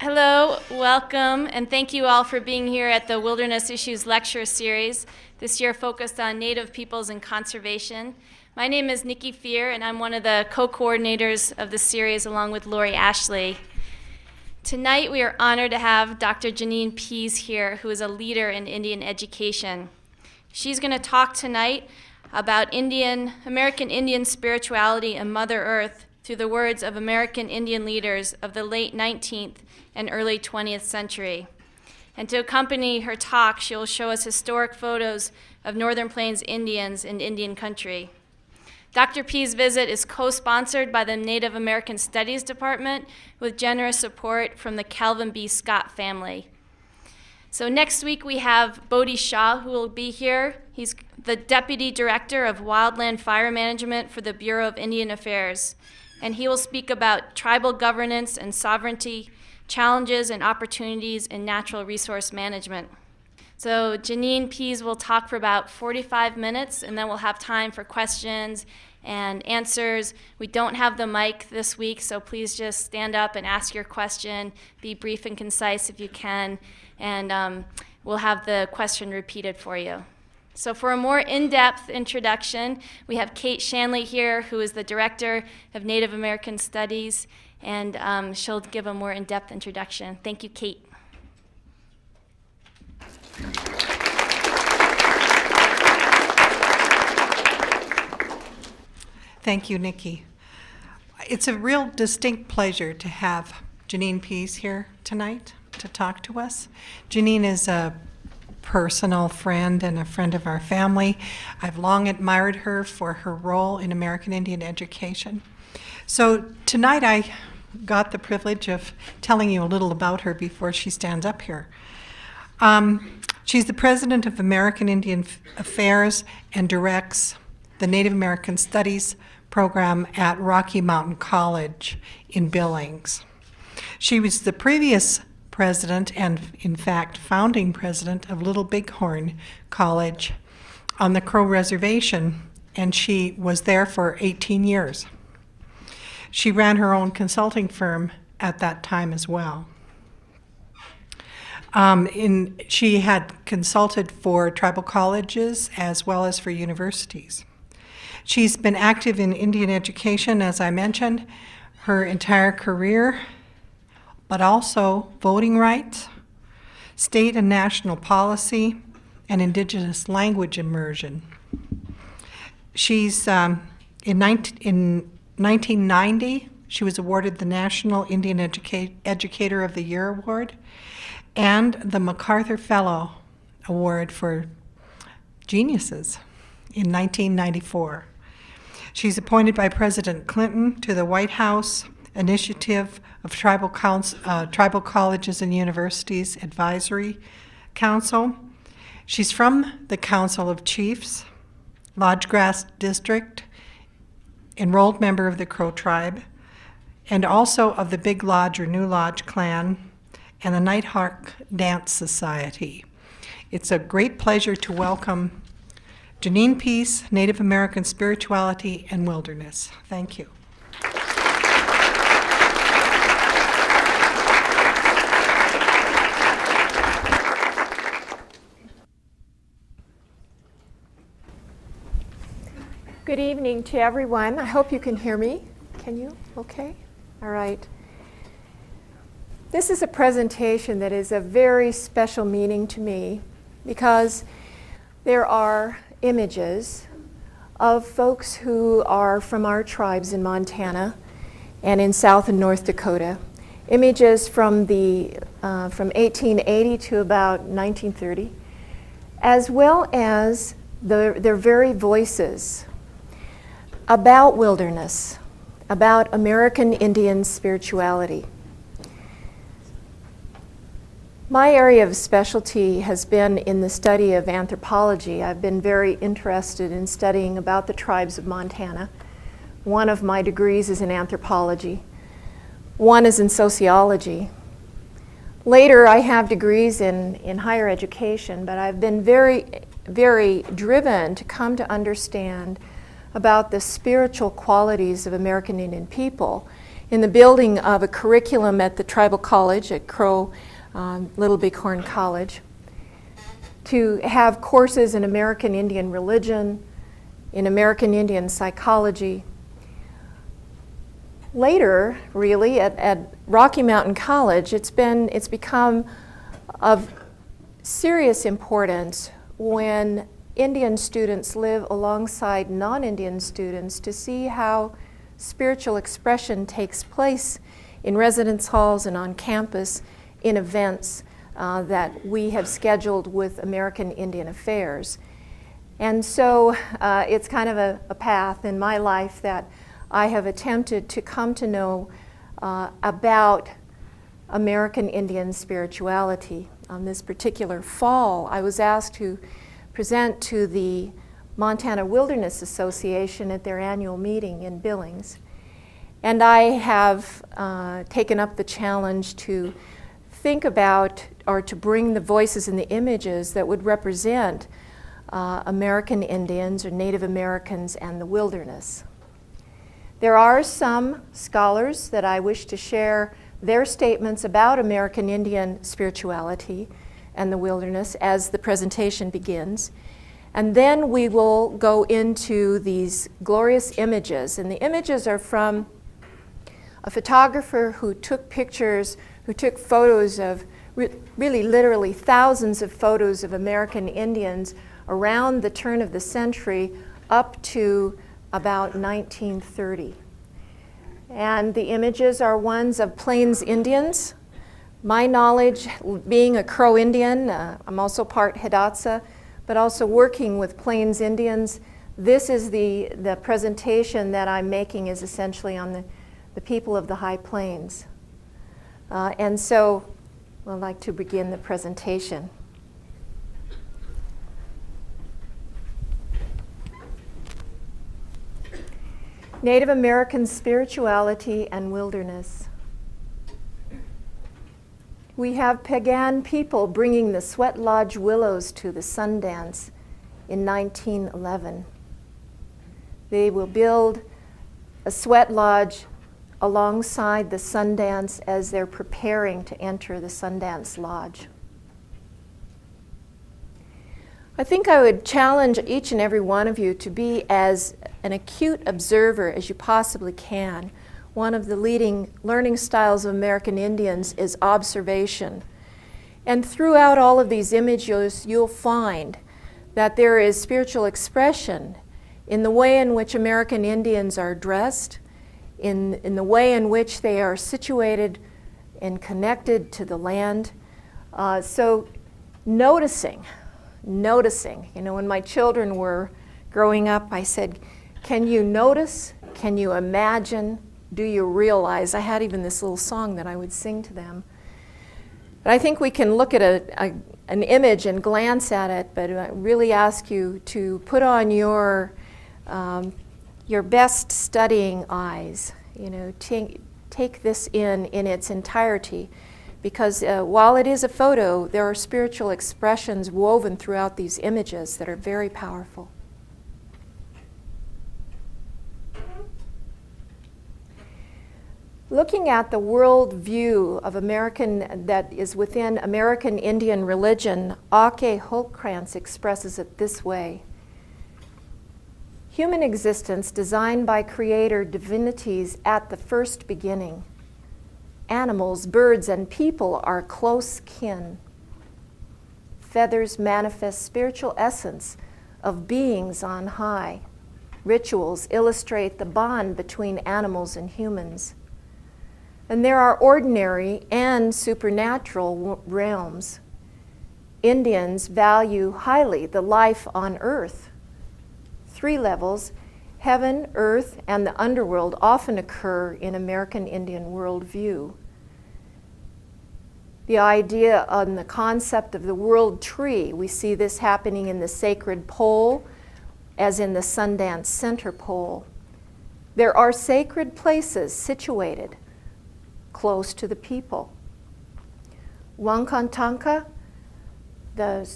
Hello, welcome, and thank you all for being here at the Wilderness Issues Lecture Series, this year focused on Native peoples and conservation. My name is Nikki Fear, and I'm one of the co-coordinators of the series along with Lori Ashley. Tonight we are honored to have Dr. Janine Pease here, who is a leader in Indian education. She's going to talk tonight about American Indian spirituality and Mother Earth through the words of American Indian leaders of the late 19th and early 20th century. And to accompany her talk, she will show us historic photos of Northern Plains Indians in Indian country. Dr. Pease's visit is co-sponsored by the Native American Studies Department with generous support from the Calvin B. Scott family. So next week we have Bodhi Shah, who will be here. He's the Deputy Director of Wildland Fire Management for the Bureau of Indian Affairs. And he will speak about tribal governance and sovereignty, challenges and opportunities in natural resource management. So Janine Pease will talk for about 45 minutes, and then we'll have time for questions and answers. We don't have the mic this week, so please just stand up and ask your question. Be brief and concise if you can, and we'll have the question repeated for you. So for a more in-depth introduction, we have Kate Shanley here, who is the Director of Native American Studies, and she'll give a more in-depth introduction. Thank you, Kate. Thank you, Nikki. It's a real distinct pleasure to have Janine Pease here tonight to talk to us. Janine is a personal friend and a friend of our family. I've long admired her for her role in American Indian education. So tonight I got the privilege of telling you a little about her before she stands up here. She's the president of American Indian Affairs and directs the Native American Studies program at Rocky Mountain College in Billings. She was the previous president and, in fact, founding president of Little Bighorn College on the Crow Reservation, and she was there for 18 years. She ran her own consulting firm at that time as well. She had consulted for tribal colleges as well as for universities. She's been active in Indian education, as I mentioned, her entire career, but also voting rights, state and national policy, and indigenous language immersion. She's, in 1990, she was awarded the National Indian Educator of the Year Award and the MacArthur Fellow Award for Geniuses in 1994. She's appointed by President Clinton to the White House Initiative of Tribal Colleges and Universities Advisory Council. She's from the Council of Chiefs, Lodgegrass District, enrolled member of the Crow Tribe, and also of the Big Lodge or New Lodge Clan and the Nighthawk Dance Society. It's a great pleasure to welcome Janine Pease, Native American Spirituality and Wilderness. Thank you. Good evening to everyone. I hope you can hear me. Can you? Okay. All right. This is a presentation that is of very special meaning to me because there are images of folks who are from our tribes in Montana and in South and North Dakota. Images from 1880 to about 1930, as well as their very voices about wilderness, about American Indian spirituality. My area of specialty has been in the study of anthropology. I've been very interested in studying about the tribes of Montana. One of my degrees is in anthropology. One is in sociology. Later, I have degrees in higher education, but I've been very driven to come to understand about the spiritual qualities of American Indian people in the building of a curriculum at the Tribal College at Crow Little Bighorn College, to have courses in American Indian religion, in American Indian psychology. Later, really, at Rocky Mountain College, it's become of serious importance when Indian students live alongside non-Indian students to see how spiritual expression takes place in residence halls and on campus in events that we have scheduled with American Indian Affairs. And so it's kind of a path in my life that I have attempted to come to know about American Indian spirituality. This particular fall, I was asked to present to the Montana Wilderness Association at their annual meeting in Billings. And I have taken up the challenge to think about or to bring the voices and the images that would represent American Indians or Native Americans and the wilderness. There are some scholars that I wish to share their statements about American Indian spirituality and the wilderness as the presentation begins. And then we will go into these glorious images. And the images are from a photographer who took pictures, who took photos of really literally thousands of photos of American Indians around the turn of the century up to about 1930. And the images are ones of Plains Indians. My knowledge, being a Crow Indian, I'm also part Hidatsa, but also working with Plains Indians, this is the presentation that I'm making is essentially on the people of the High Plains. And so I'd like to begin the presentation. Native American spirituality and wilderness. We have Pagan people bringing the Sweat Lodge willows to the Sundance in 1911. They will build a sweat lodge alongside the Sundance as they're preparing to enter the Sundance Lodge. I think I would challenge each and every one of you to be as an acute observer as you possibly can. One of the leading learning styles of American Indians is observation. And throughout all of these images, you'll find that there is spiritual expression in the way in which American Indians are dressed, in the way in which they are situated and connected to the land. So noticing. You know, when my children were growing up, I said, can you notice? Can you imagine? Do you realize? I had even this little song that I would sing to them. But I think we can look at an image and glance at it, but I really ask you to put on your best studying eyes. You know, take this in its entirety, because while it is a photo, there are spiritual expressions woven throughout these images that are very powerful. Looking at the world view of American that is within American Indian religion, Ake Holtkrantz expresses it this way. Human existence designed by creator divinities at the first beginning. Animals, birds, and people are close kin. Feathers manifest spiritual essence of beings on high. Rituals illustrate the bond between animals and humans. And there are ordinary and supernatural realms. Indians value highly the life on earth. 3 levels, heaven, earth, and the underworld, often occur in American Indian worldview. The idea and the concept of the world tree, we see this happening in the sacred pole, as in the Sundance Center pole. There are sacred places situated close to the people. Wankantanka, the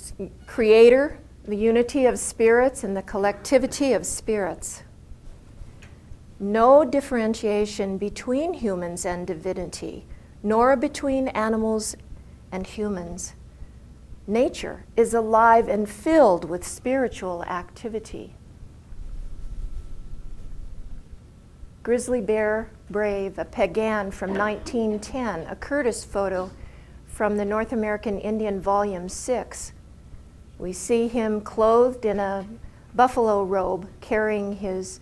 creator, the unity of spirits and the collectivity of spirits. No differentiation between humans and divinity, nor between animals and humans. Nature is alive and filled with spiritual activity. Grizzly Bear Brave, a Pagan from 1910, a Curtis photo from the North American Indian Volume 6. We see him clothed in a buffalo robe, carrying his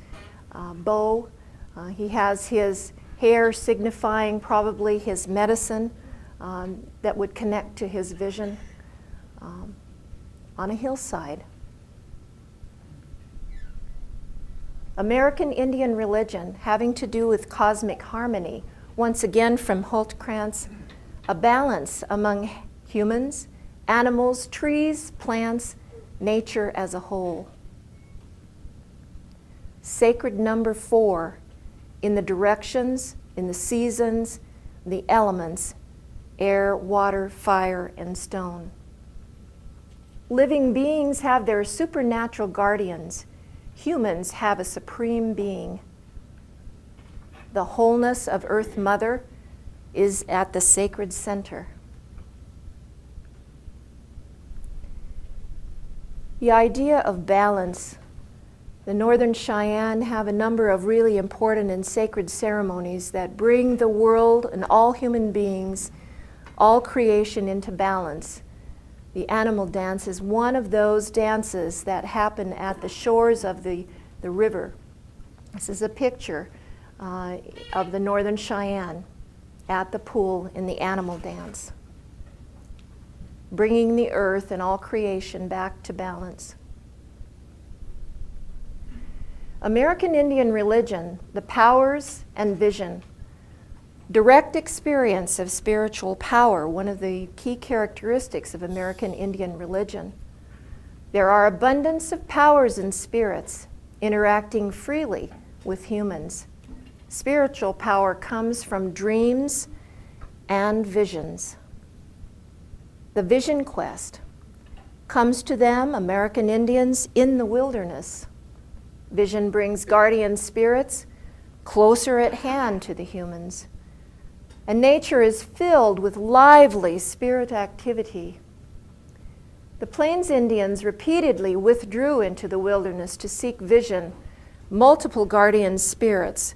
bow. He has his hair signifying probably his medicine that would connect to his vision on a hillside. American Indian religion having to do with cosmic harmony, once again from Holtkrantz, a balance among humans, animals, trees, plants, nature as a whole. Sacred number 4 in the directions, in the seasons, the elements, air, water, fire, and stone. Living beings have their supernatural guardians. Humans have a supreme being. The wholeness of Earth Mother is at the sacred center. The idea of balance. The Northern Cheyenne have a number of really important and sacred ceremonies that bring the world and all human beings, all creation into balance. The animal dance is one of those dances that happen at the shores of the river. This is a picture of the Northern Cheyenne at the pool in the animal dance, bringing the earth and all creation back to balance. American Indian religion, the powers and vision. Direct experience of spiritual power, one of the key characteristics of American Indian religion. There are abundance of powers and spirits interacting freely with humans. Spiritual power comes from dreams and visions. The vision quest comes to them, American Indians, in the wilderness. Vision brings guardian spirits closer at hand to the humans. And nature is filled with lively spirit activity. The Plains Indians repeatedly withdrew into the wilderness to seek vision, multiple guardian spirits.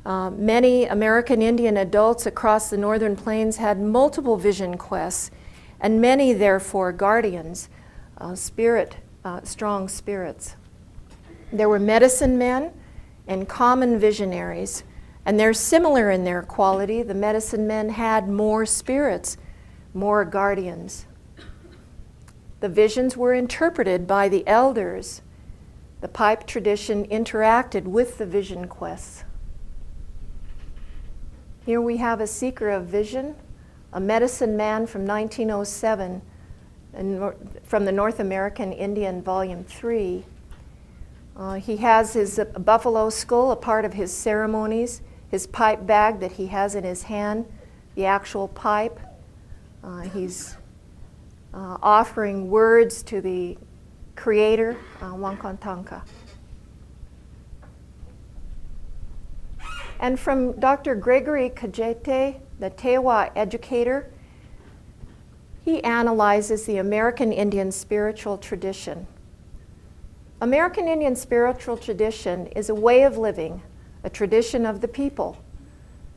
Many American Indian adults across the northern plains had multiple vision quests, and many, therefore, guardians, strong spirits. There were medicine men and common visionaries, and they're similar in their quality. The medicine men had more spirits, more guardians. The visions were interpreted by the elders. The pipe tradition interacted with the vision quests. Here we have a seeker of vision, a medicine man from 1907, from the North American Indian Volume 3. He has his buffalo skull, a part of his ceremonies, his pipe bag that he has in his hand, the actual pipe. He's offering words to the Creator, Wankantanka. And from Dr. Gregory Kajete, the Tewa educator, he analyzes the American Indian spiritual tradition. American Indian spiritual tradition is a way of living, a tradition of the people.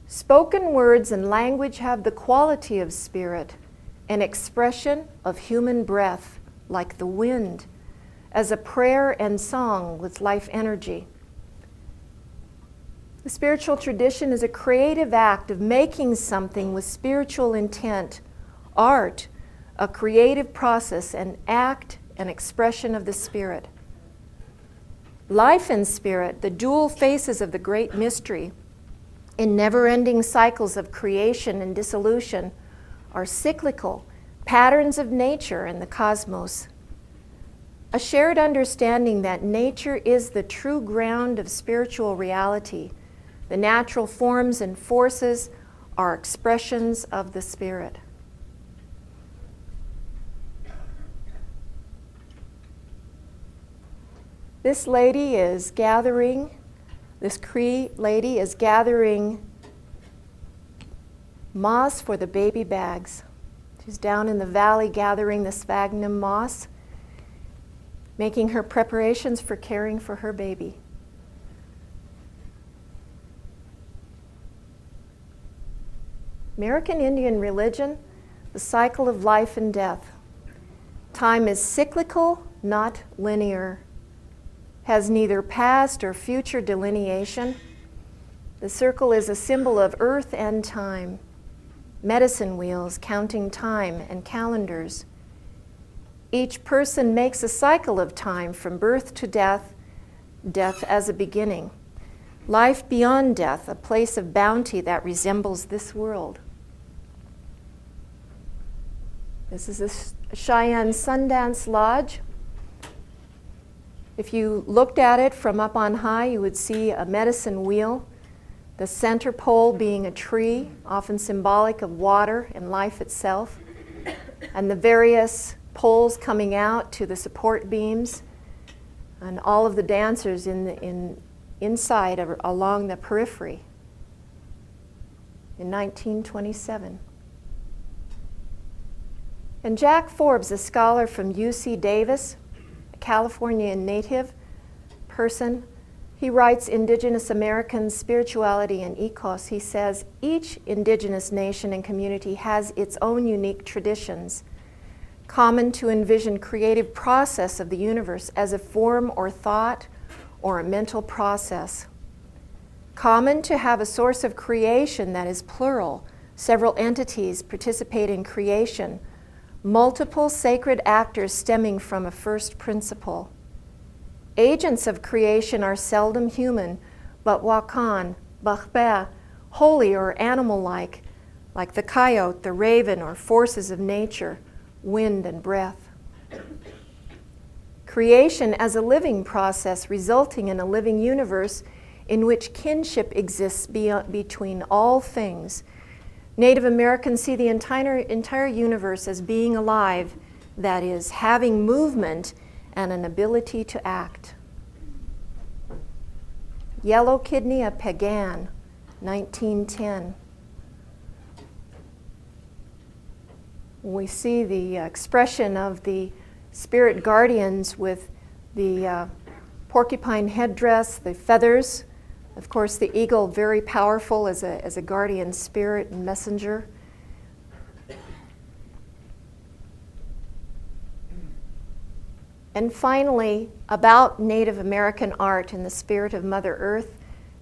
Spoken words and language have the quality of spirit, an expression of human breath, like the wind, as a prayer and song with life energy. The spiritual tradition is a creative act of making something with spiritual intent, art, a creative process, an act, an expression of the spirit. Life and spirit, the dual faces of the great mystery, in never-ending cycles of creation and dissolution, are cyclical patterns of nature and the cosmos. A shared understanding that nature is the true ground of spiritual reality. The natural forms and forces are expressions of the spirit. This lady is gathering, this Cree lady is gathering moss for the baby bags. She's down in the valley gathering the sphagnum moss, making her preparations for caring for her baby. American Indian religion, the cycle of life and death. Time is cyclical, not linear. Has neither past or future delineation. The circle is a symbol of earth and time. Medicine wheels counting time and calendars. Each person makes a cycle of time from birth to death, death as a beginning. Life beyond death, a place of bounty that resembles this world. This is a Cheyenne Sundance Lodge. If you looked at it from up on high, you would see a medicine wheel, the center pole being a tree, often symbolic of water and life itself, and the various poles coming out to the support beams, and all of the dancers inside along the periphery in 1927. And Jack Forbes, a scholar from UC Davis, a California native person, he writes Indigenous American Spirituality and Ecos. He says, each indigenous nation and community has its own unique traditions, common to envision creative process of the universe as a form or thought or a mental process. Common to have a source of creation that is plural, several entities participate in creation, multiple sacred actors stemming from a first principle. Agents of creation are seldom human, but wakan, bachbe, holy or animal-like, like the coyote, the raven, or forces of nature, wind and breath. Creation as a living process resulting in a living universe in which kinship exists between all things. Native Americans see the entire universe as being alive, that is, having movement and an ability to act. Yellow Kidney, a Pagan, 1910. We see the expression of the spirit guardians with the porcupine headdress, the feathers. Of course, the eagle, very powerful as a guardian spirit and messenger. And finally, about Native American art and the spirit of Mother Earth,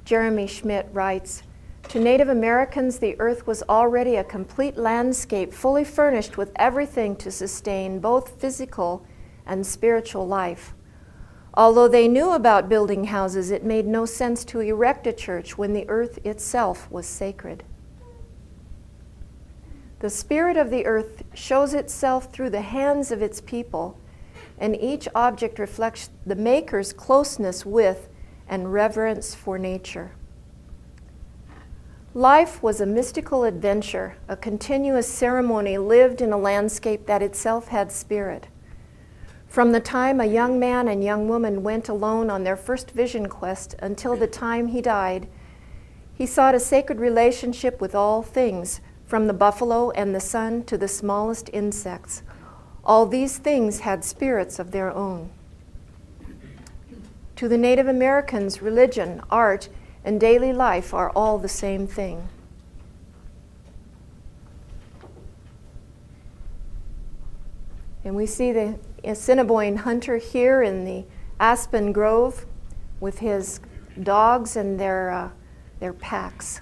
Jeremy Schmidt writes, to Native Americans, the earth was already a complete landscape, fully furnished with everything to sustain both physical and spiritual life. Although they knew about building houses, it made no sense to erect a church when the earth itself was sacred. The spirit of the earth shows itself through the hands of its people, and each object reflects the maker's closeness with and reverence for nature. Life was a mystical adventure, a continuous ceremony lived in a landscape that itself had spirit. From the time a young man and young woman went alone on their first vision quest until the time he died, he sought a sacred relationship with all things, from the buffalo and the sun to the smallest insects. All these things had spirits of their own. To the Native Americans, religion, art, and daily life are all the same thing. And we see the Assiniboine hunter here in the Aspen Grove with his dogs and their packs.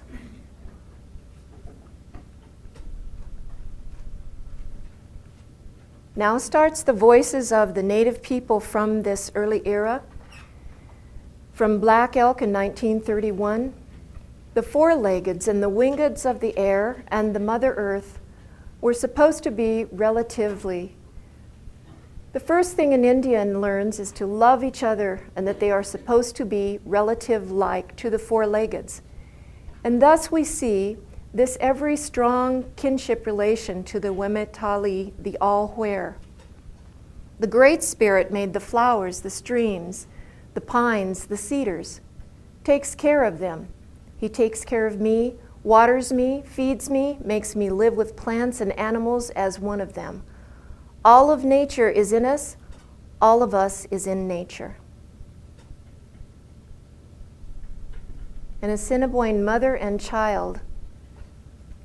Now starts the voices of the native people from this early era. From Black Elk in 1931, the four-leggeds and the wingeds of the air and the Mother Earth, We're supposed to be relatively. The first thing an Indian learns is to love each other and that they are supposed to be relative-like to the four-leggeds. And thus we see this every strong kinship relation to the Wemetali, the all-where. The Great Spirit made the flowers, the streams, the pines, the cedars, takes care of them. He takes care of me, waters me, feeds me, makes me live with plants and animals as one of them. All of nature is in us, all of us is in nature. An Assiniboine mother and child.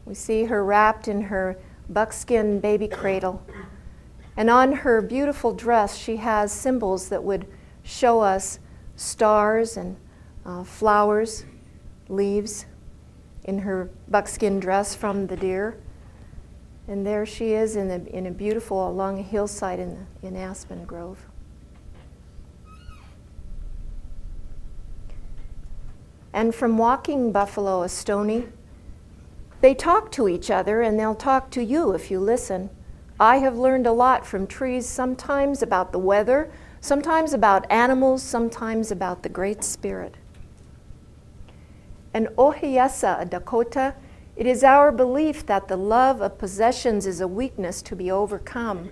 We see her wrapped in her buckskin baby cradle. And on her beautiful dress, she has symbols that would show us stars and flowers, leaves in her buckskin dress from the deer. And there she is in a beautiful, along a hillside in Aspen Grove. And from walking buffalo a stony, they talk to each other and they'll talk to you if you listen. I have learned a lot from trees, sometimes about the weather, sometimes about animals, sometimes about the Great Spirit. And Ohiyesa, a Dakota, it is our belief that the love of possessions is a weakness to be overcome.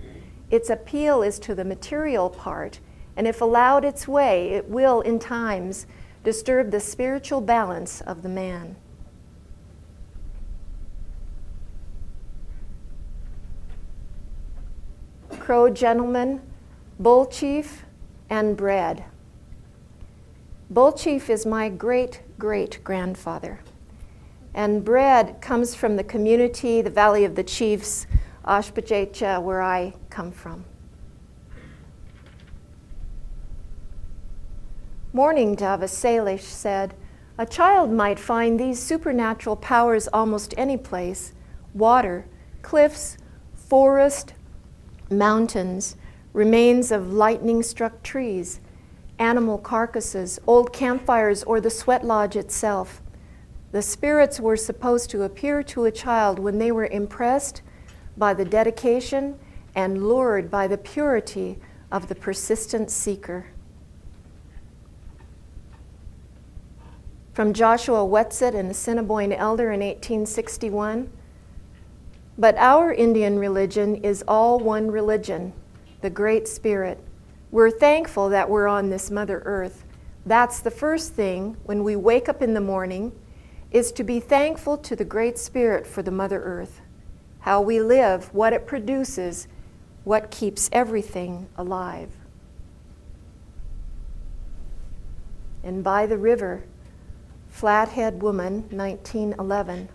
Its appeal is to the material part, and if allowed its way, it will, in times, disturb the spiritual balance of the man. Crow gentleman, bull chief, and bread. Bull chief is my great-great-grandfather. And bread comes from the community, the Valley of the Chiefs, Ashpachecha, where I come from. Morning Dove, a Salish, said, "A child might find these supernatural powers almost any place: water, cliffs, forest, mountains, remains of lightning-struck trees, animal carcasses, old campfires, or the sweat lodge itself. The spirits were supposed to appear to a child when they were impressed by the dedication and lured by the purity of the persistent seeker." From Joshua Wetzel, an Assiniboine elder in 1861, "But our Indian religion is all one religion, the Great Spirit. We're thankful that we're on this Mother Earth. That's the first thing when we wake up in the morning, is to be thankful to the Great Spirit for the Mother Earth, how we live, what it produces, what keeps everything alive." And by the river, Flathead Woman, 1911.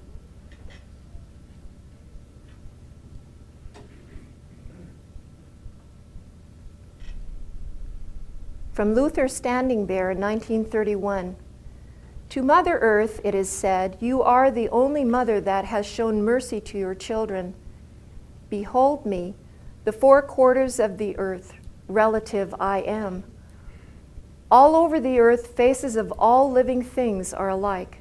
From Luther Standing Bear, 1931. "To Mother Earth, it is said, you are the only mother that has shown mercy to your children. Behold me, the four quarters of the earth, relative I am. All over the earth, faces of all living things are alike.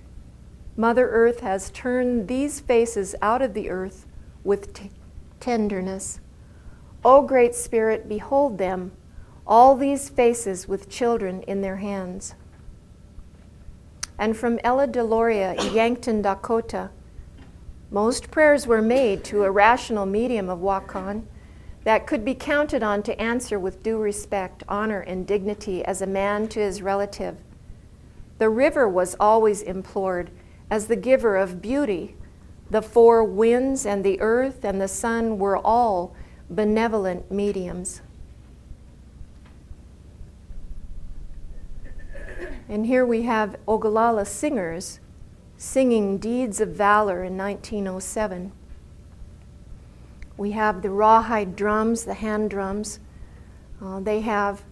Mother Earth has turned these faces out of the earth with tenderness. O Great Spirit, behold them, all these faces with children in their hands." And from Ella Deloria, Yankton, Dakota, "Most prayers were made to a rational medium of Wakan that could be counted on to answer with due respect, honor, and dignity as a man to his relative. The river was always implored as the giver of beauty. The four winds and the earth and the sun were all benevolent mediums." And here we have Ogallala singers singing deeds of valor in 1907. We have the rawhide drums, the hand drums. They have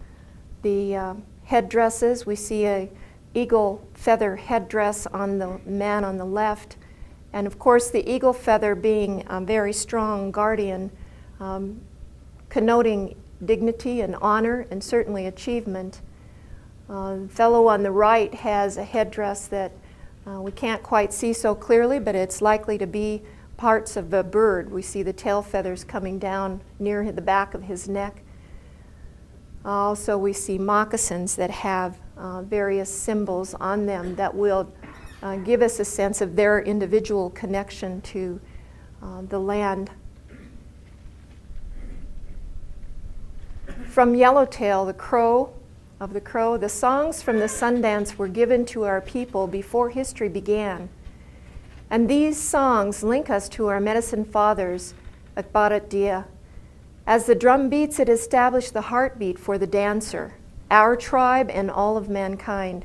the headdresses. We see a eagle feather headdress on the man on the left. And of course the eagle feather being a very strong guardian, connoting dignity and honor and certainly achievement. The fellow on the right has a headdress that we can't quite see so clearly, but it's likely to be parts of a bird. We see the tail feathers coming down near the back of his neck. Also, we see moccasins that have various symbols on them that will give us a sense of their individual connection to the land. From Yellowtail, the crow, the songs from the Sundance were given to our people before history began. And these songs link us to our medicine fathers at Bharat Dia. As the drum beats, it established the heartbeat for the dancer, our tribe and all of mankind.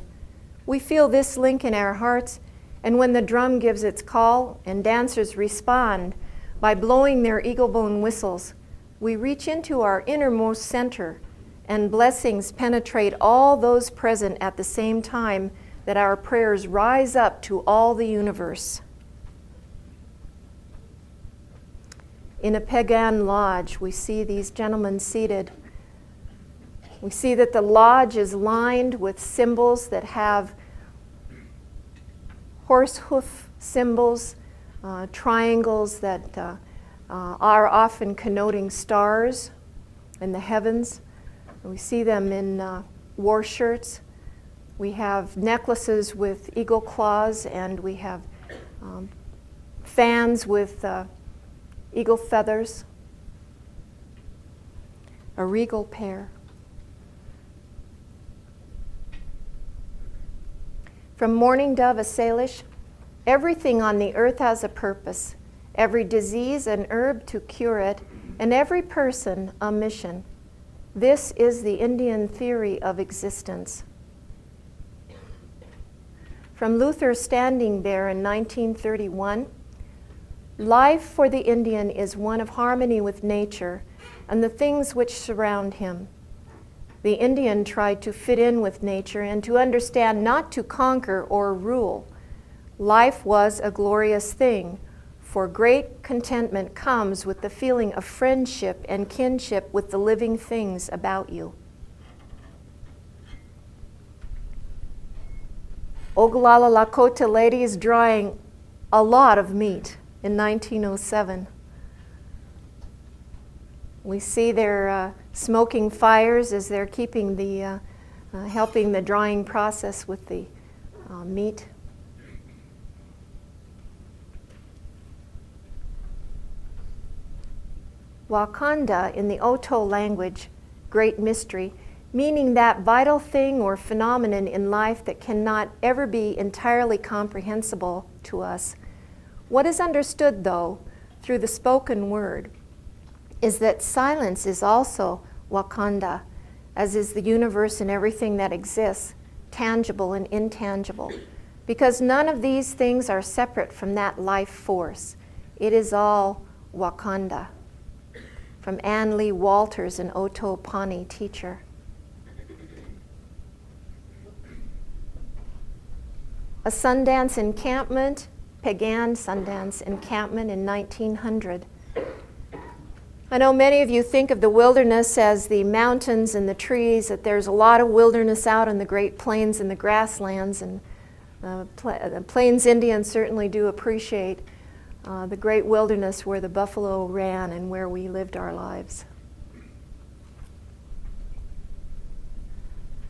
We feel this link in our hearts, and when the drum gives its call and dancers respond by blowing their eagle bone whistles, we reach into our innermost center, and blessings penetrate all those present at the same time that our prayers rise up to all the universe. In a pagan lodge, we see these gentlemen seated. We see that the lodge is lined with symbols that have horse hoof symbols, triangles that are often connoting stars in the heavens. We see them in war shirts. We have necklaces with eagle claws, and we have fans with eagle feathers, a regal pair. From Mourning Dove, a Salish, everything on the earth has a purpose, every disease an herb to cure it, and every person a mission. This is the Indian theory of existence. From Luther Standing There in 1931, life for the Indian is one of harmony with nature and the things which surround him. The Indian tried to fit in with nature and to understand not to conquer or rule. Life was a glorious thing, for great contentment comes with the feeling of friendship and kinship with the living things about you. Oglala Lakota ladies drawing a lot of meat in 1907. We see their smoking fires as they're keeping the, helping the drying process with the meat. Wakanda, in the Oto language, great mystery, meaning that vital thing or phenomenon in life that cannot ever be entirely comprehensible to us. What is understood, though, through the spoken word, is that silence is also Wakanda, as is the universe and everything that exists, tangible and intangible, because none of these things are separate from that life force. It is all Wakanda. From Ann Lee Walters, an Oto-Pani teacher. A Sundance encampment, pagan Sundance encampment in 1900. I know many of you think of the wilderness as the mountains and the trees, that there's a lot of wilderness out in the Great Plains and the grasslands, and the Plains Indians certainly do appreciate the great wilderness where the buffalo ran and where we lived our lives.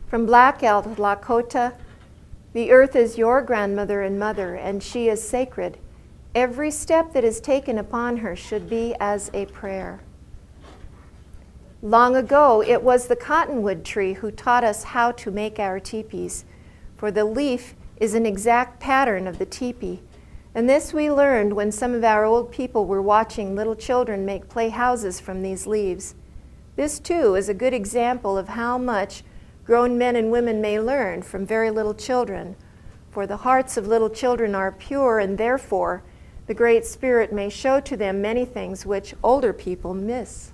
From Black Elk, Lakota, the earth is your grandmother and mother, and she is sacred. Every step that is taken upon her should be as a prayer. Long ago, it was the cottonwood tree who taught us how to make our teepees, for the leaf is an exact pattern of the teepee. And this we learned when some of our old people were watching little children make playhouses from these leaves. This, too, is a good example of how much grown men and women may learn from very little children. For the hearts of little children are pure, and therefore the Great Spirit may show to them many things which older people miss.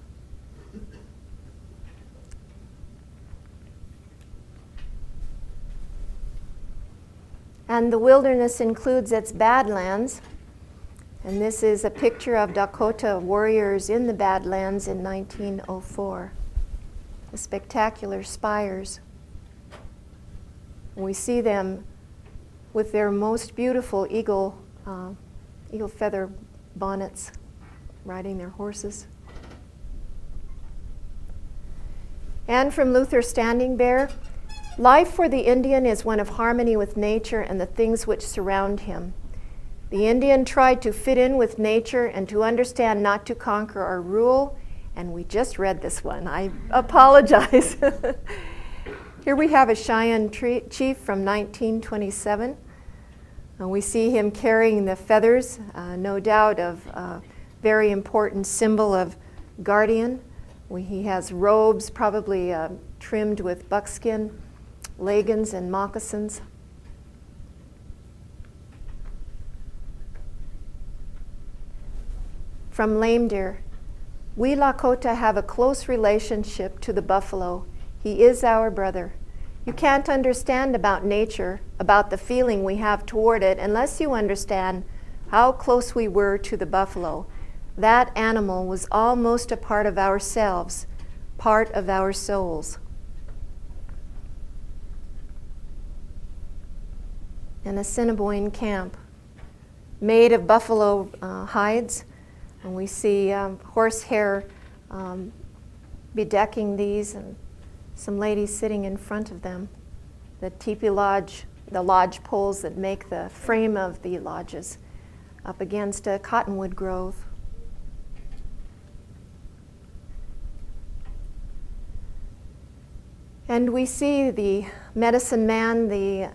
And the wilderness includes its badlands. And this is a picture of Dakota warriors in the badlands in 1904. The spectacular spires. We see them with their most beautiful eagle feather bonnets, riding their horses. And from Luther Standing Bear, life for the Indian is one of harmony with nature and the things which surround him. The Indian tried to fit in with nature and to understand, not to conquer or rule. And we just read this one. I apologize. Here we have a Cheyenne chief from 1927. We see him carrying the feathers, no doubt of a very important symbol of guardian. He has robes probably trimmed with buckskin, leggings and moccasins. From Lame Deer, we Lakota have a close relationship to the buffalo. He is our brother. You can't understand about nature, about the feeling we have toward it, unless you understand how close we were to the buffalo. That animal was almost a part of ourselves, part of our souls. In a Assiniboine camp made of buffalo hides, and we see horsehair bedecking these, and some ladies sitting in front of them. The teepee lodge, the lodge poles that make the frame of the lodges, up against a cottonwood grove. And we see the medicine man, the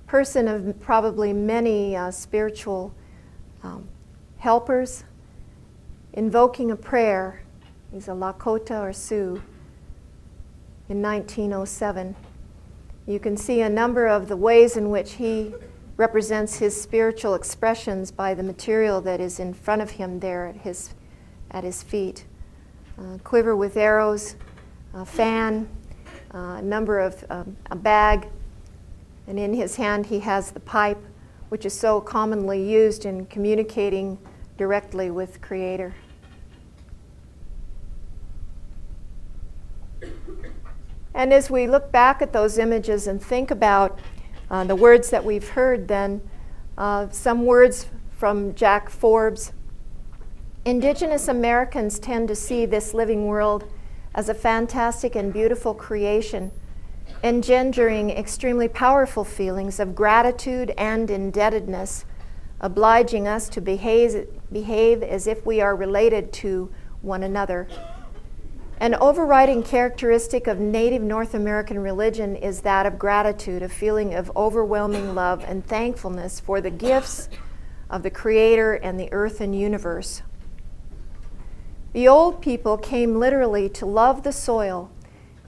person of probably many spiritual helpers, invoking a prayer. He's a Lakota or Sioux in 1907. You can see a number of the ways in which he represents his spiritual expressions by the material that is in front of him there at his feet. Quiver with arrows, a fan, a number of a bag, and in his hand he has the pipe, which is so commonly used in communicating directly with Creator. And as we look back at those images and think about the words that we've heard, then some words from Jack Forbes. Indigenous Americans tend to see this living world as a fantastic and beautiful creation, engendering extremely powerful feelings of gratitude and indebtedness, obliging us to behave as if we are related to one another. An overriding characteristic of Native North American religion is that of gratitude, a feeling of overwhelming love and thankfulness for the gifts of the Creator and the earth and universe. The old people came literally to love the soil,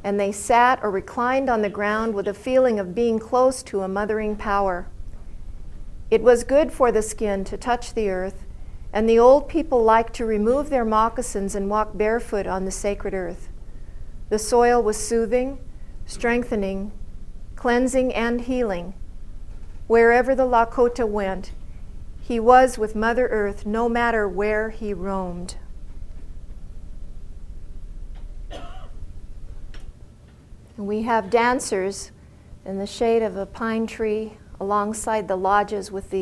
and they sat or reclined on the ground with a feeling of being close to a mothering power. It was good for the skin to touch the earth, and the old people liked to remove their moccasins and walk barefoot on the sacred earth. The soil was soothing, strengthening, cleansing, and healing. Wherever the Lakota went, he was with Mother Earth no matter where he roamed. And we have dancers in the shade of a pine tree alongside the lodges with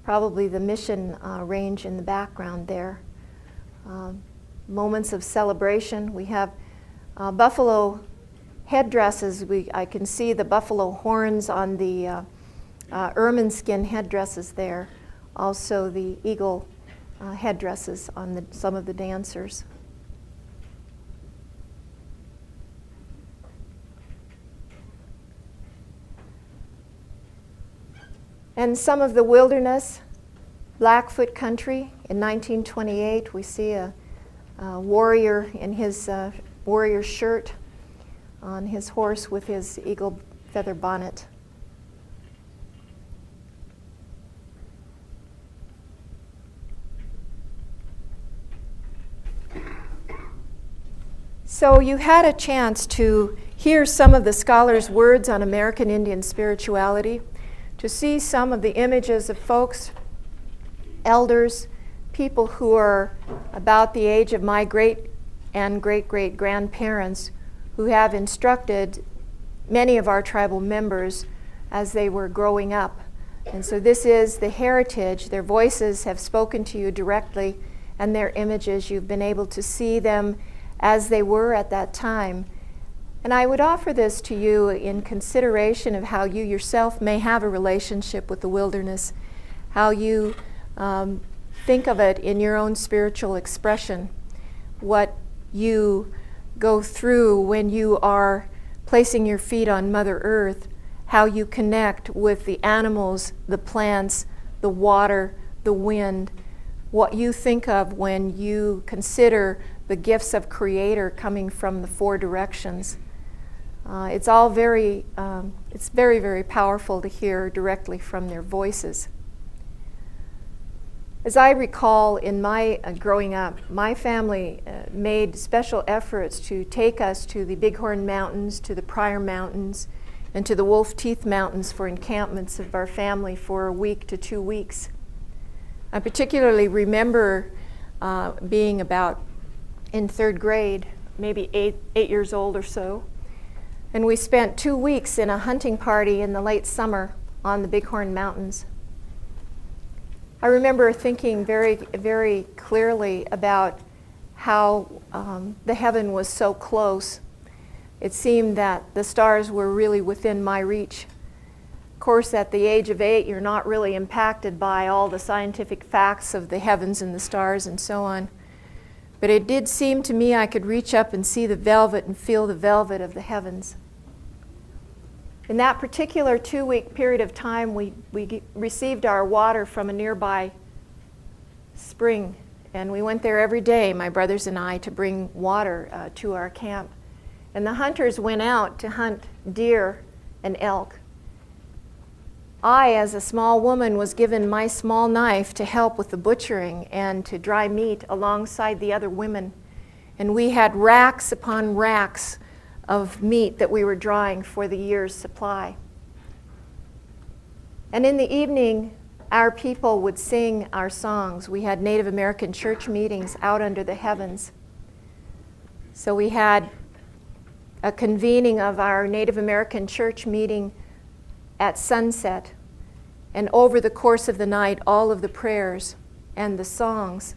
probably the mission range in the background there. Moments of celebration. We have buffalo headdresses. I can see the buffalo horns on the ermine skin headdresses there. Also the eagle headdresses on some of the dancers. And some of the wilderness, Blackfoot country. In 1928, we see a warrior in his warrior shirt on his horse with his eagle feather bonnet. So you had a chance to hear some of the scholars' words on American Indian spirituality, to see some of the images of folks, elders, people who are about the age of my great and great-great-grandparents, who have instructed many of our tribal members as they were growing up And so this is the heritage. Their voices have spoken to you directly, and their images, you've been able to see them as they were at that time. And I would offer this to you in consideration of how you yourself may have a relationship with the wilderness, how you think of it in your own spiritual expression, what you go through when you are placing your feet on Mother Earth, how you connect with the animals, the plants, the water, the wind, what you think of when you consider the gifts of Creator coming from the four directions. It's all very, very powerful to hear directly from their voices. As I recall in my growing up, my family made special efforts to take us to the Bighorn Mountains, to the Pryor Mountains, and to the Wolf Teeth Mountains for encampments of our family for a week to 2 weeks. I particularly remember being about in 3rd grade, maybe 8 years old or so, and we spent 2 weeks in a hunting party in the late summer on the Bighorn Mountains. I remember thinking very, very clearly about how the heaven was so close. It seemed that the stars were really within my reach. Of course, at the age of 8, you're not really impacted by all the scientific facts of the heavens and the stars and so on. But it did seem to me I could reach up and see the velvet and feel the velvet of the heavens. In that particular 2-week period of time, we received our water from a nearby spring. And we went there every day, my brothers and I, to bring water to our camp. And the hunters went out to hunt deer and elk. I, as a small woman, was given my small knife to help with the butchering and to dry meat alongside the other women. And we had racks upon racks of meat that we were drying for the year's supply. And in the evening, our people would sing our songs. We had Native American church meetings out under the heavens. So we had a convening of our Native American church meeting at sunset, and over the course of the night, all of the prayers and the songs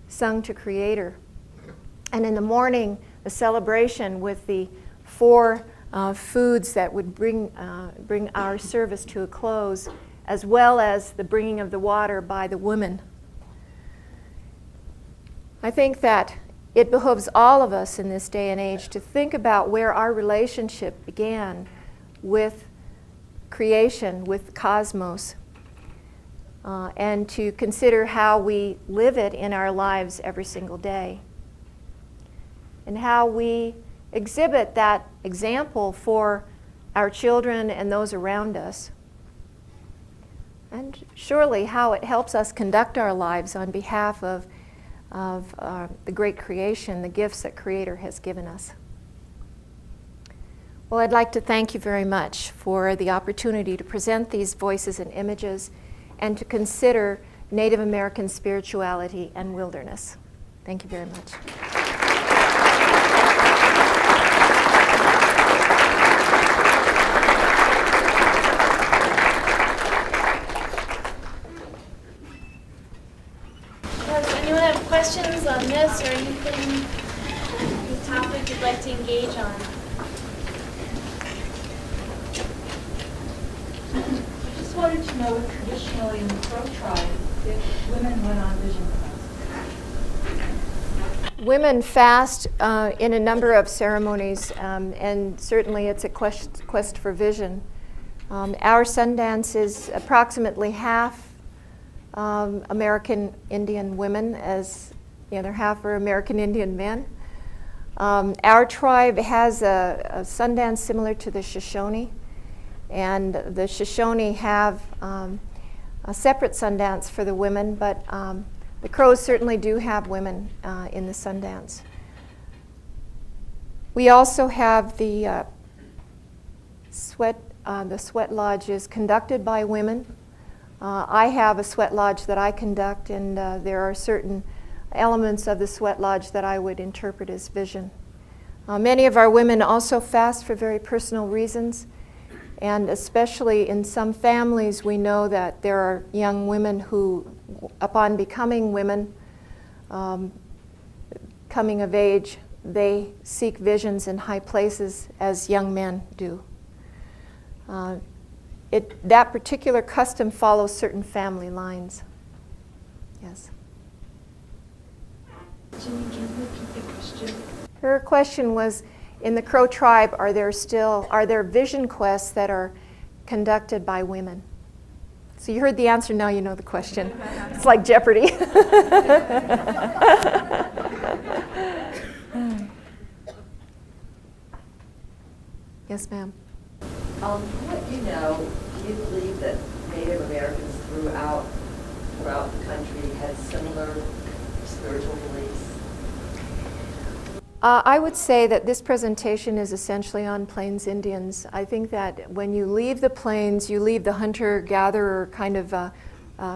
sung to Creator. And in the morning, a celebration with the 4 foods that would bring our service to a close, as well as the bringing of the water by the women. I think that it behooves all of us in this day and age to think about where our relationship began with creation, with cosmos, and to consider how we live it in our lives every single day, and how we exhibit that example for our children and those around us, and surely how it helps us conduct our lives on behalf of the great creation, the gifts that Creator has given us. Well, I'd like to thank you very much for the opportunity to present these voices and images and to consider Native American spirituality and wilderness. Thank you very much. Does anyone have questions on this or anything, the topic you'd like to engage on? I just wanted to know traditionally in the Crow tribe if women went on vision quest. Women fast in a number of ceremonies, and certainly it's a quest for vision. Our Sundance is approximately half American Indian women, as the other half are American Indian men. Our tribe has a Sundance similar to the Shoshone, and the Shoshone have a separate Sundance for the women, but the Crows certainly do have women in the Sundance. We also have the sweat lodges conducted by women. I have a sweat lodge that I conduct, and there are certain elements of the sweat lodge that I would interpret as vision. Many of our women also fast for very personal reasons, And especially in some families, we know that there are young women who, upon becoming women, coming of age, they seek visions in high places as young men do. That particular custom follows certain family lines. Yes. Janine, can you repeat the question? Her question was, in the Crow tribe, are there vision quests that are conducted by women? So you heard the answer, now you know the question. It's like Jeopardy. Yes, ma'am. From what you know, do you believe that Native Americans throughout the country had similar spiritual beliefs? I would say that this presentation is essentially on Plains Indians. I think that when you leave the plains, you leave the hunter-gatherer kind of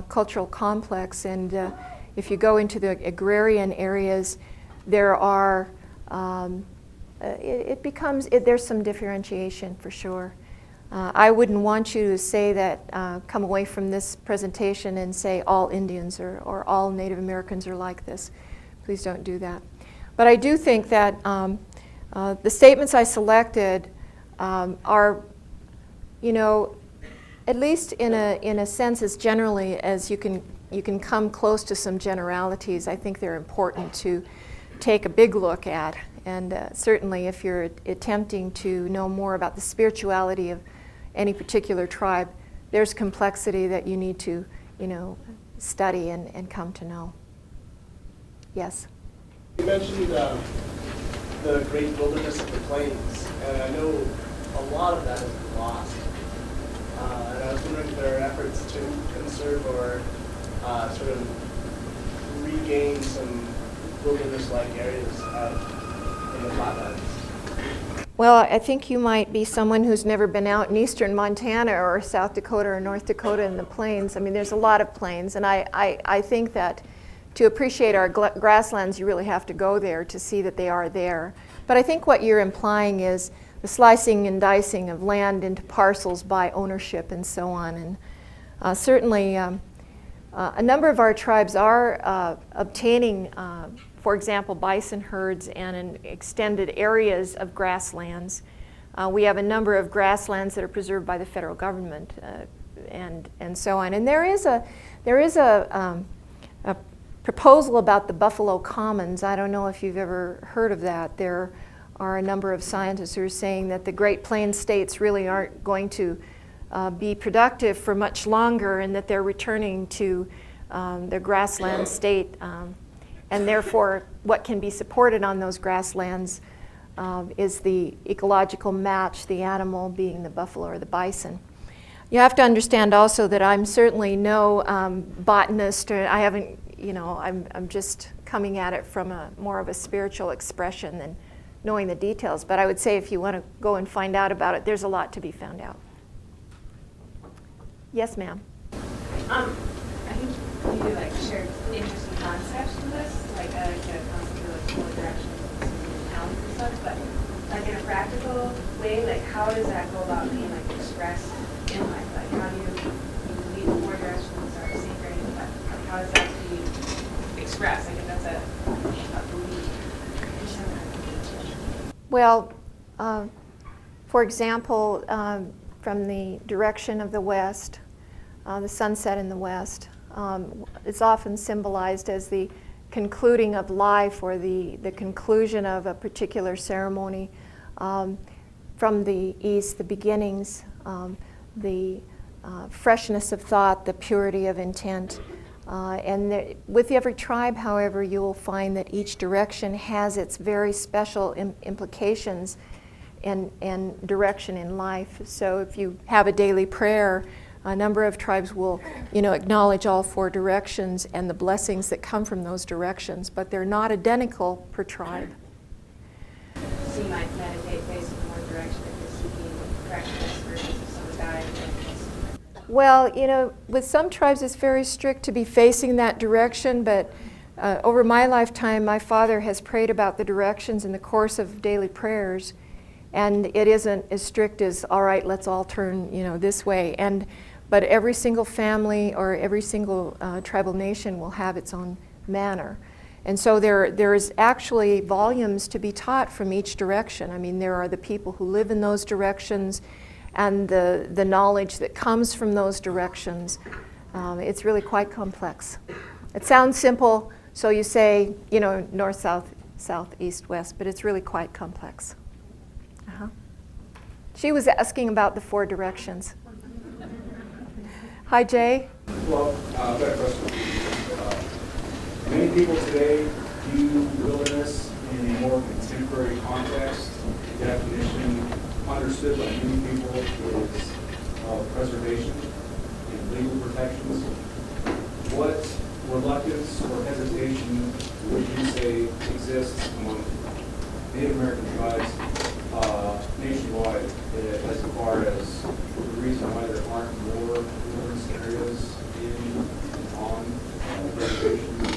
cultural complex, and if you go into the agrarian areas, there are there's some differentiation for sure. I wouldn't want you to say that, come away from this presentation and say all Indians or all Native Americans are like this. Please don't do that. But I do think that the statements I selected are, at least in a sense as generally as you can come close to some generalities. I think they're important to take a big look at. And certainly if you're attempting to know more about the spirituality of any particular tribe, there's complexity that you need to, study and come to know. Yes? You mentioned the great wilderness of the plains, and I know a lot of that has been lost. And I was wondering if there are efforts to conserve or sort of regain some wilderness-like areas out in the flatlands. Well, I think you might be someone who's never been out in eastern Montana or South Dakota or North Dakota in the plains. I mean, there's a lot of plains, and I think that to appreciate our grasslands, you really have to go there to see that they are there. But I think what you're implying is the slicing and dicing of land into parcels by ownership and so on. And certainly, a number of our tribes are obtaining, for example, bison herds and in extended areas of grasslands. We have a number of grasslands that are preserved by the federal government, and so on. And there is a proposal about the Buffalo Commons. I don't know if you've ever heard of that. There are a number of scientists who are saying that the Great Plains states really aren't going to be productive for much longer, and that they're returning to their grassland state. And therefore, what can be supported on those grasslands is the ecological match, the animal being the buffalo or the bison. You have to understand also that I'm certainly no botanist, or I haven't, I'm just coming at it from more of a spiritual expression than knowing the details. But I would say if you want to go and find out about it, there's a lot to be found out. Yes, ma'am. I think you shared interesting concepts with us, like a concept of full direction and talent and stuff, but in a practical way, how does that go about being expressed in life? How do you lead more directions or secret, but how does that be expressed? I think that's a belief. Well, for example, from the direction of the west, the sunset in the west, it's often symbolized as the concluding of life or the conclusion of a particular ceremony. From the east, the beginnings, the freshness of thought, the purity of intent. With every tribe, however, you will find that each direction has its very special implications and direction in life. So if you have a daily prayer, a number of tribes will, acknowledge all four directions and the blessings that come from those directions, but they're not identical per tribe. So you might meditate based on one direction if you're seeking correctness versus some guidance. Well, with some tribes it's very strict to be facing that direction, but over my lifetime, my father has prayed about the directions in the course of daily prayers, And it isn't as strict as, all right, let's all turn, this way. But every single family or every single tribal nation will have its own manner. And so there is actually volumes to be taught from each direction. I mean, there are the people who live in those directions and the knowledge that comes from those directions. It's really quite complex. It sounds simple, so you say, north, south, south, east, west, but it's really quite complex. She was asking about the 4 directions. Hi, Jay. Well, I've got a question. Many people today view wilderness in a more contemporary context. The definition understood by many people is preservation and legal protections. What reluctance or hesitation would you say exists among Native American tribes nationwide as far as the reason why there aren't more wilderness areas in and on reservations?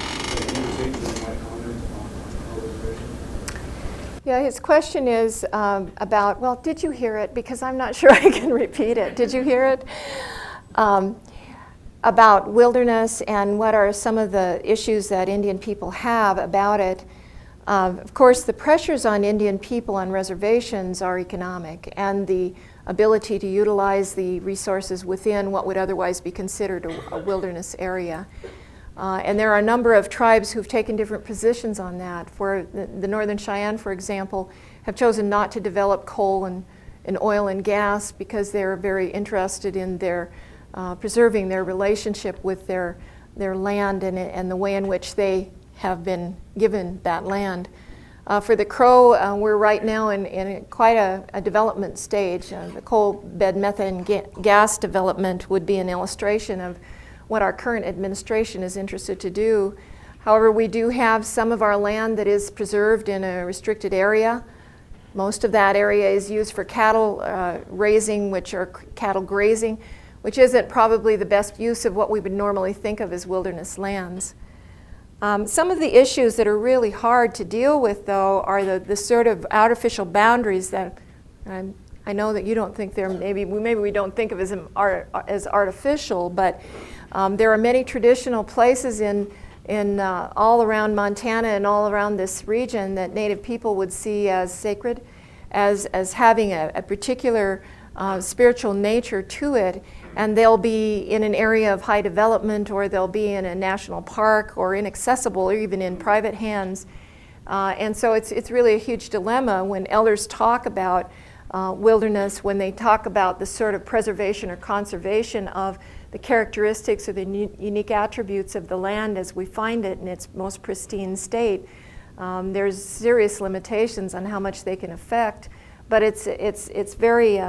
Yeah, his question is about, well, did you hear it? Because I'm not sure I can repeat it. Did you hear it? About wilderness and what are some of the issues that Indian people have about it. Of course, the pressures on Indian people on reservations are economic, and the ability to utilize the resources within what would otherwise be considered a wilderness area. And there are a number of tribes who've taken different positions on that. For the Northern Cheyenne, for example, have chosen not to develop coal and oil and gas because they're very interested in their preserving their relationship with their land and the way in which they have been given that land. For the Crow, we're right now in quite a development stage. The coal bed methane gas development would be an illustration of what our current administration is interested to do. However, we do have some of our land that is preserved in a restricted area. Most of that area is used for cattle raising, which are cattle grazing, which isn't probably the best use of what we would normally think of as wilderness lands. Some of the issues that are really hard to deal with, though, are the sort of artificial boundaries that I know that you don't think they're, maybe we don't think of as artificial, but there are many traditional places in all around Montana and all around this region that Native people would see as sacred, as having a particular spiritual nature to it, and they'll be in an area of high development, or they'll be in a national park, or inaccessible, or even in private hands. And so it's really a huge dilemma when elders talk about wilderness, when they talk about the sort of preservation or conservation of the characteristics or the unique attributes of the land as we find it in its most pristine state. There's serious limitations on how much they can affect, but it's very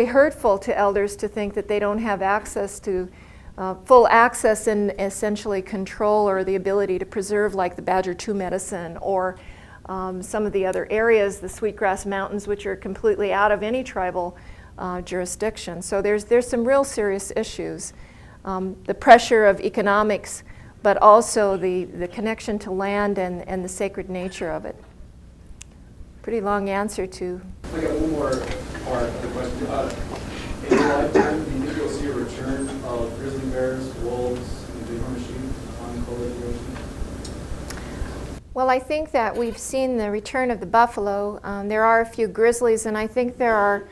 hurtful to elders to think that they don't have access to full access and essentially control or the ability to preserve, like the Badger 2 medicine or some of the other areas, the Sweetgrass Mountains, which are completely out of any tribal jurisdiction. So there's some real serious issues. The pressure of economics, but also the connection to land and the sacred nature of it. Pretty long answer to. I got one more part of the question. In your lifetime, do you think you'll see a return of grizzly bears, wolves, and bighorn sheep on coal reservation? Well, I think that we've seen the return of the buffalo. There are a few grizzlies, and I think there are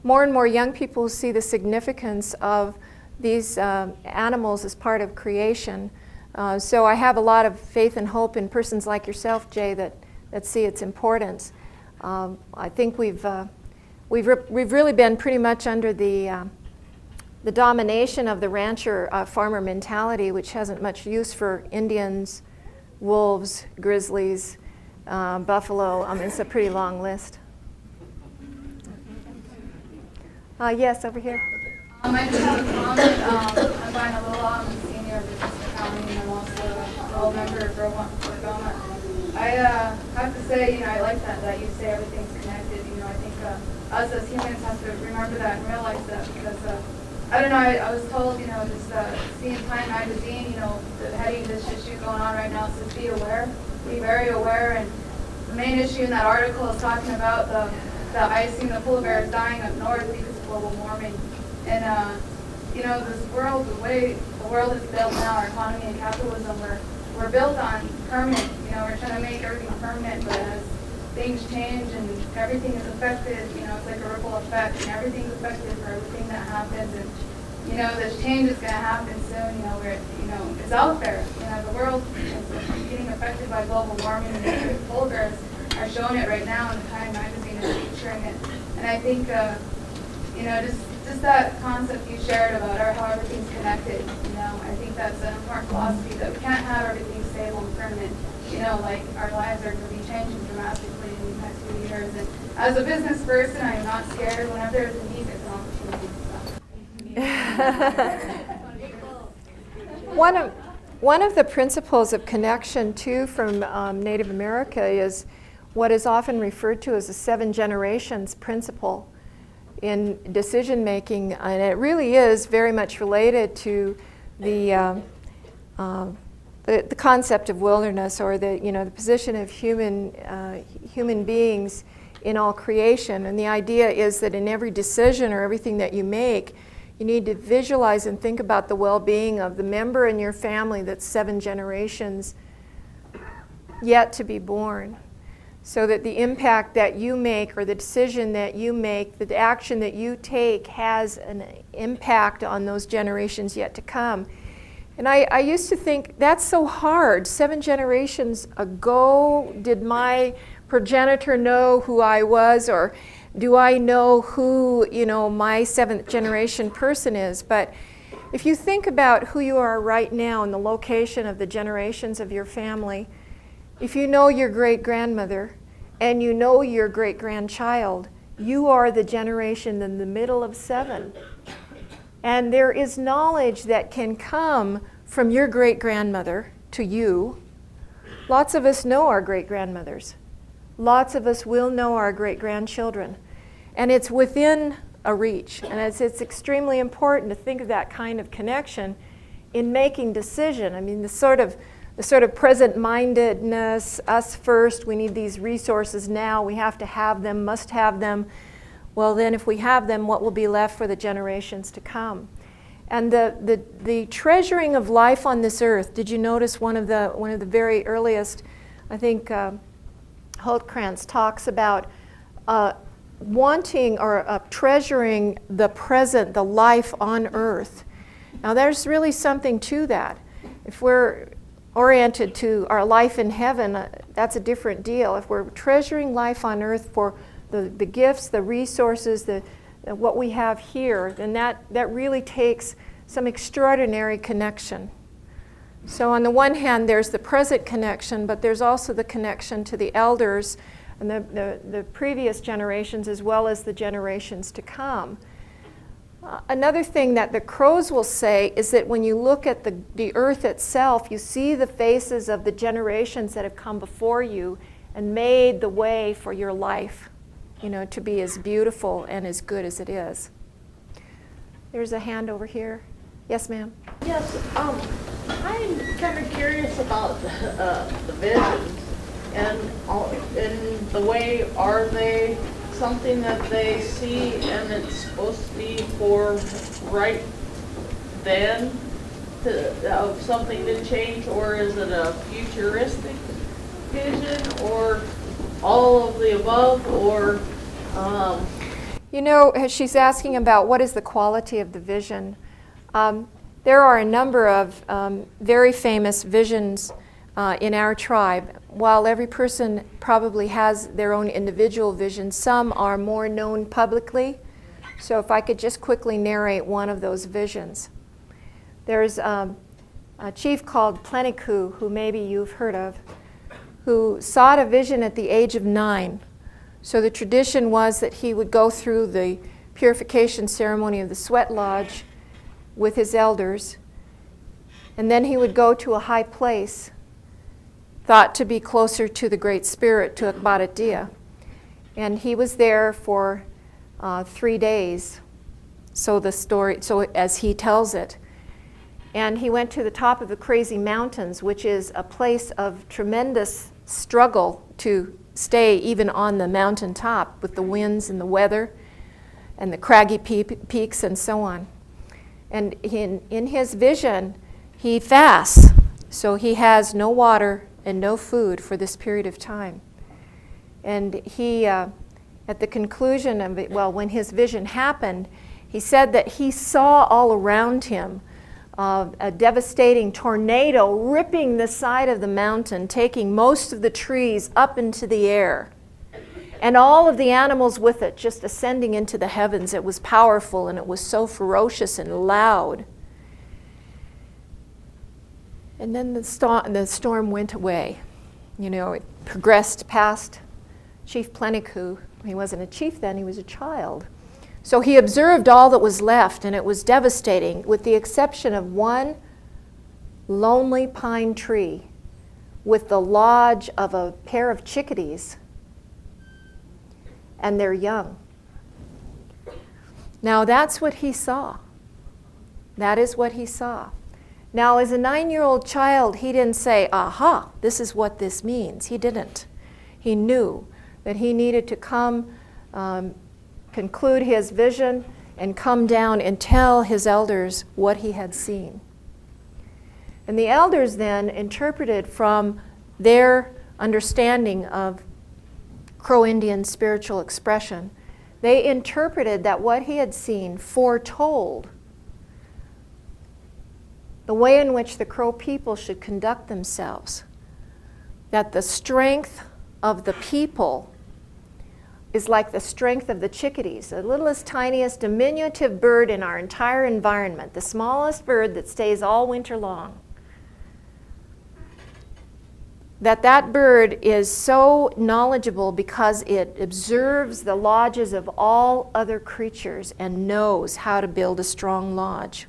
more and more young people who see the significance of these animals as part of creation. So I have a lot of faith and hope in persons like yourself, Jay, that see its importance. I think we've really been pretty much under the domination of the rancher farmer mentality, which hasn't much use for Indians, wolves, grizzlies, buffalo. I mean, it's a pretty long list. Yes, over here. I just have a comment. I'm Brian Alola. I'm a senior business accounting, and I'm also a old member of Vermont. I have to say, I like that you say everything's connected. I think us as humans have to remember that and realize that, because I don't know. I was told, just seeing Time magazine, heading this issue going on right now says be aware, be very aware, and the main issue in that article is talking about the icing, the polar bears dying up north because of global warming. And, you know, this world, the way the world is built now, our economy and capitalism, we're built on permanent. You know, we're trying to make everything permanent, but as things change and everything is affected, you know, it's like a ripple effect, and everything's affected for everything that happens. And, you know, this change is going to happen soon, you know, where, you know, it's out there. You know, the world is getting affected by global warming, and the polar bears are showing it right now, and the Time magazine is featuring it. And I think, you know, just that concept you shared about how everything's connected, you know, I think that's an important philosophy, that we can't have everything stable and permanent. You know, like our lives are going to be changing dramatically in the next few years. And as a business person, I am not scared. Whenever there's a need, there's an opportunity. One of the principles of connection, too, from Native America is what is often referred to as the 7 generations principle in decision making, and it really is very much related to the concept of wilderness, or the position of human beings in all creation. And the idea is that in every decision or everything that you make, you need to visualize and think about the well-being of the member in your family that's 7 generations yet to be born, so that the impact that you make, or the decision that you make, the action that you take, has an impact on those generations yet to come. And I used to think, that's so hard. 7 generations ago, did my progenitor know who I was, or do I know who, you know, my 7th generation person is? But if you think about who you are right now and the location of the generations of your family, if you know your great-grandmother and you know your great-grandchild, you are the generation in the middle of 7. And there is knowledge that can come from your great-grandmother to you. Lots of us know our great-grandmothers. Lots of us will know our great-grandchildren. And it's within a reach. And it's extremely important to think of that kind of connection in making decision. I mean, the sort of present-mindedness, us first, we need these resources now, we have to have them, must have them. Well, then if we have them, what will be left for the generations to come? And the treasuring of life on this earth, did you notice one of the very earliest, I think Holtkrantz talks about wanting or treasuring the present, the life on earth. Now there's really something to that. If we're oriented to our life in heaven, that's a different deal. If we're treasuring life on earth for the gifts, the resources, what we have here, then that really takes some extraordinary connection. So on the one hand, there's the present connection, but there's also the connection to the elders and the previous generations, as well as the generations to come. Another thing that the crows will say is that when you look at the earth itself, you see the faces of the generations that have come before you and made the way for your life, you know, to be as beautiful and as good as it is. There's a hand over here. Yes, ma'am? Yes, I'm kind of curious about the visions, and in the way, are they something that they see and it's supposed to be for right then of something to change, or is it a futuristic vision, or all of the above, or You know, she's asking about what is the quality of the vision. There are a number of very famous visions in our tribe. While every person probably has their own individual vision, some are more known publicly. So if I could just quickly narrate one of those visions. There's a chief called Pleniku, who maybe you've heard of, who sought a vision at the age of 9. So the tradition was that he would go through the purification ceremony of the sweat lodge with his elders, and then he would go to a high place thought to be closer to the Great Spirit, to Akbaratia. And he was there for 3 days, so as he tells it. And he went to the top of the Crazy Mountains, which is a place of tremendous struggle to stay even on the mountaintop with the winds and the weather and the craggy peaks and so on. And in his vision, he fasts, so he has no water and no food for this period of time. And he, at the conclusion of it, well, when his vision happened, he said that he saw all around him a devastating tornado ripping the side of the mountain, taking most of the trees up into the air, and all of the animals with it just ascending into the heavens. It was powerful, and it was so ferocious and loud. And then the storm went away. You know, it progressed past Chief Plennikou. He wasn't a chief then, he was a child. So he observed all that was left, and it was devastating, with the exception of one lonely pine tree with the lodge of a pair of chickadees and their young. Now that's what he saw. That is what he saw. Now, as a 9-year-old child, he didn't say, aha, this is what this means. He didn't. He knew that he needed to come conclude his vision and come down and tell his elders what he had seen. And the elders then interpreted from their understanding of Crow-Indian spiritual expression, they interpreted that what he had seen foretold the way in which the Crow people should conduct themselves, that the strength of the people is like the strength of the chickadees, the littlest, tiniest, diminutive bird in our entire environment, the smallest bird that stays all winter long. That bird is so knowledgeable because it observes the lodges of all other creatures and knows how to build a strong lodge.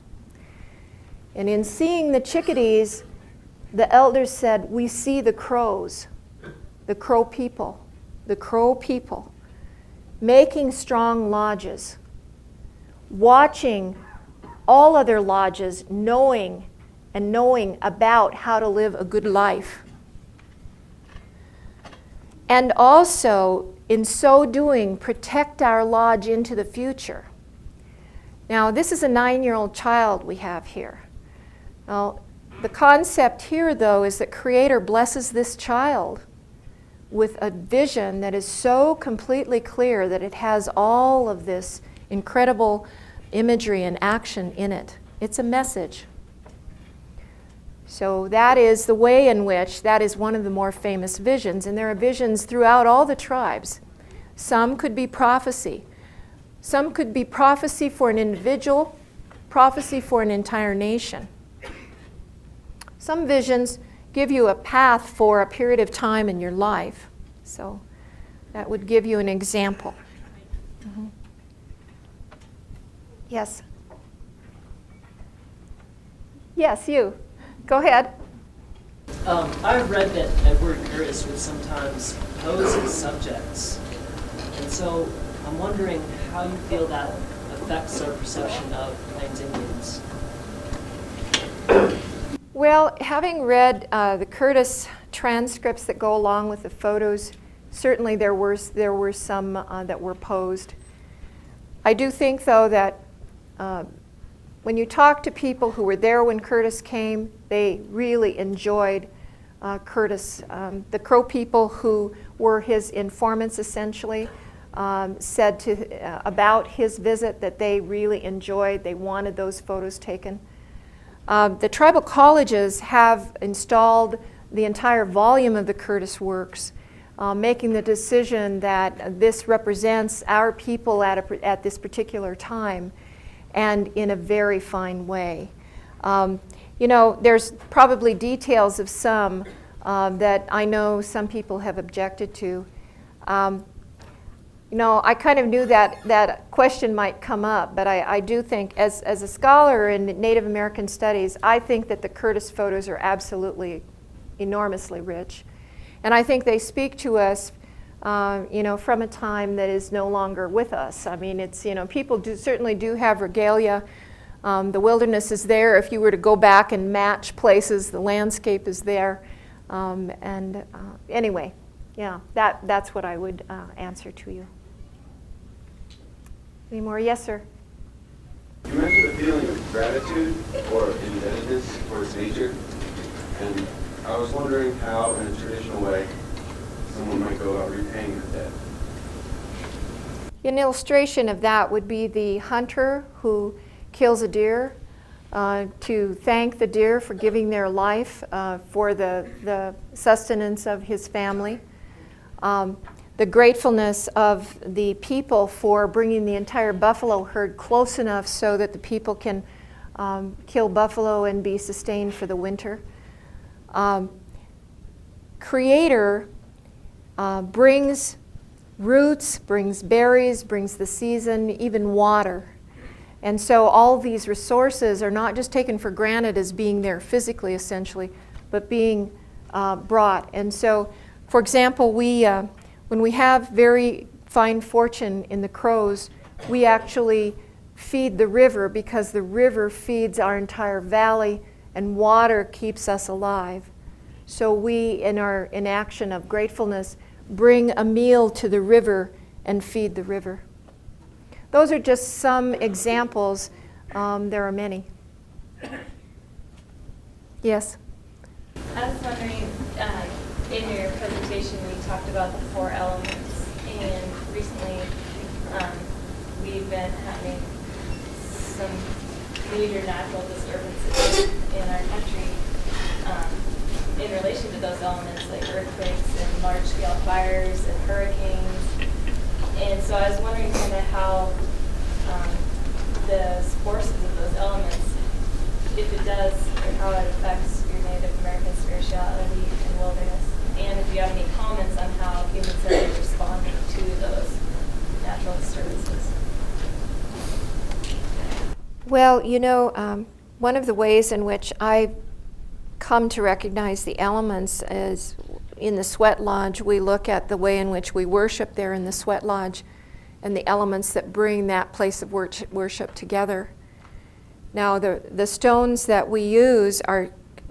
And in seeing the chickadees, the elders said, we see the crows, the crow people, making strong lodges, watching all other lodges, knowing about how to live a good life. And also, in so doing, protect our lodge into the future. Now, this is a 9-year-old child we have here. Now, the concept here, though, is that Creator blesses this child with a vision that is so completely clear that it has all of this incredible imagery and action in it. It's a message. So that is the way in which that is one of the more famous visions, and there are visions throughout all the tribes. Some could be prophecy. Some could be prophecy for an individual, prophecy for an entire nation. Some visions give you a path for a period of time in your life. So that would give you an example. Mm-hmm. Yes? Yes, you. Go ahead. I've read that Edward Curtis would sometimes pose as subjects. And so I'm wondering how you feel that affects our perception of Plains Indians. Well, having read the Curtis transcripts that go along with the photos, certainly there were some that were posed. I do think, though, that when you talk to people who were there when Curtis came, they really enjoyed Curtis. The Crow people who were his informants, essentially, said about his visit that they really enjoyed, they wanted those photos taken. The tribal colleges have installed the entire volume of the Curtis works, making the decision that this represents our people at this particular time, and in a very fine way. You know, there's probably details of some that I know some people have objected to. You know, I kind of knew that question might come up, but I do think, as a scholar in Native American studies, I think that the Curtis photos are absolutely enormously rich. And I think they speak to us, you know, from a time that is no longer with us. I mean, it's, you know, people certainly do have regalia. The wilderness is there. If you were to go back and match places, the landscape is there. Anyway, yeah, that's what I would answer to you. Any more? Yes, sir. You mentioned a feeling of gratitude or indebtedness towards nature, and I was wondering how, in a traditional way, someone might go about repaying that debt. An illustration of that would be the hunter who kills a deer to thank the deer for giving their life for the sustenance of his family. The gratefulness of the people for bringing the entire buffalo herd close enough so that the people can kill buffalo and be sustained for the winter. Creator brings roots, brings berries, brings the season, even water. And so all these resources are not just taken for granted as being there physically, essentially, but being brought. And so, for example, when we have very fine fortune in the crows, we actually feed the river because the river feeds our entire valley and water keeps us alive. So we, in our inaction of gratefulness, bring a meal to the river and feed the river. Those are just some examples. There are many. Yes? I was wondering, in your presentation we talked about the 4 elements, and recently we've been having some major natural disturbances in our country in relation to those elements, like earthquakes and large-scale fires and hurricanes. And so I was wondering kind of how the forces of those elements, if it does, or how it affects your Native American spirituality and wilderness, and if you have any comments on how humans are responding to those natural disturbances. Well, you know, one of the ways in which I come to recognize the elements is in the sweat lodge. We look at the way in which we worship there in the sweat lodge and the elements that bring that place of worship together. Now, the stones that we use are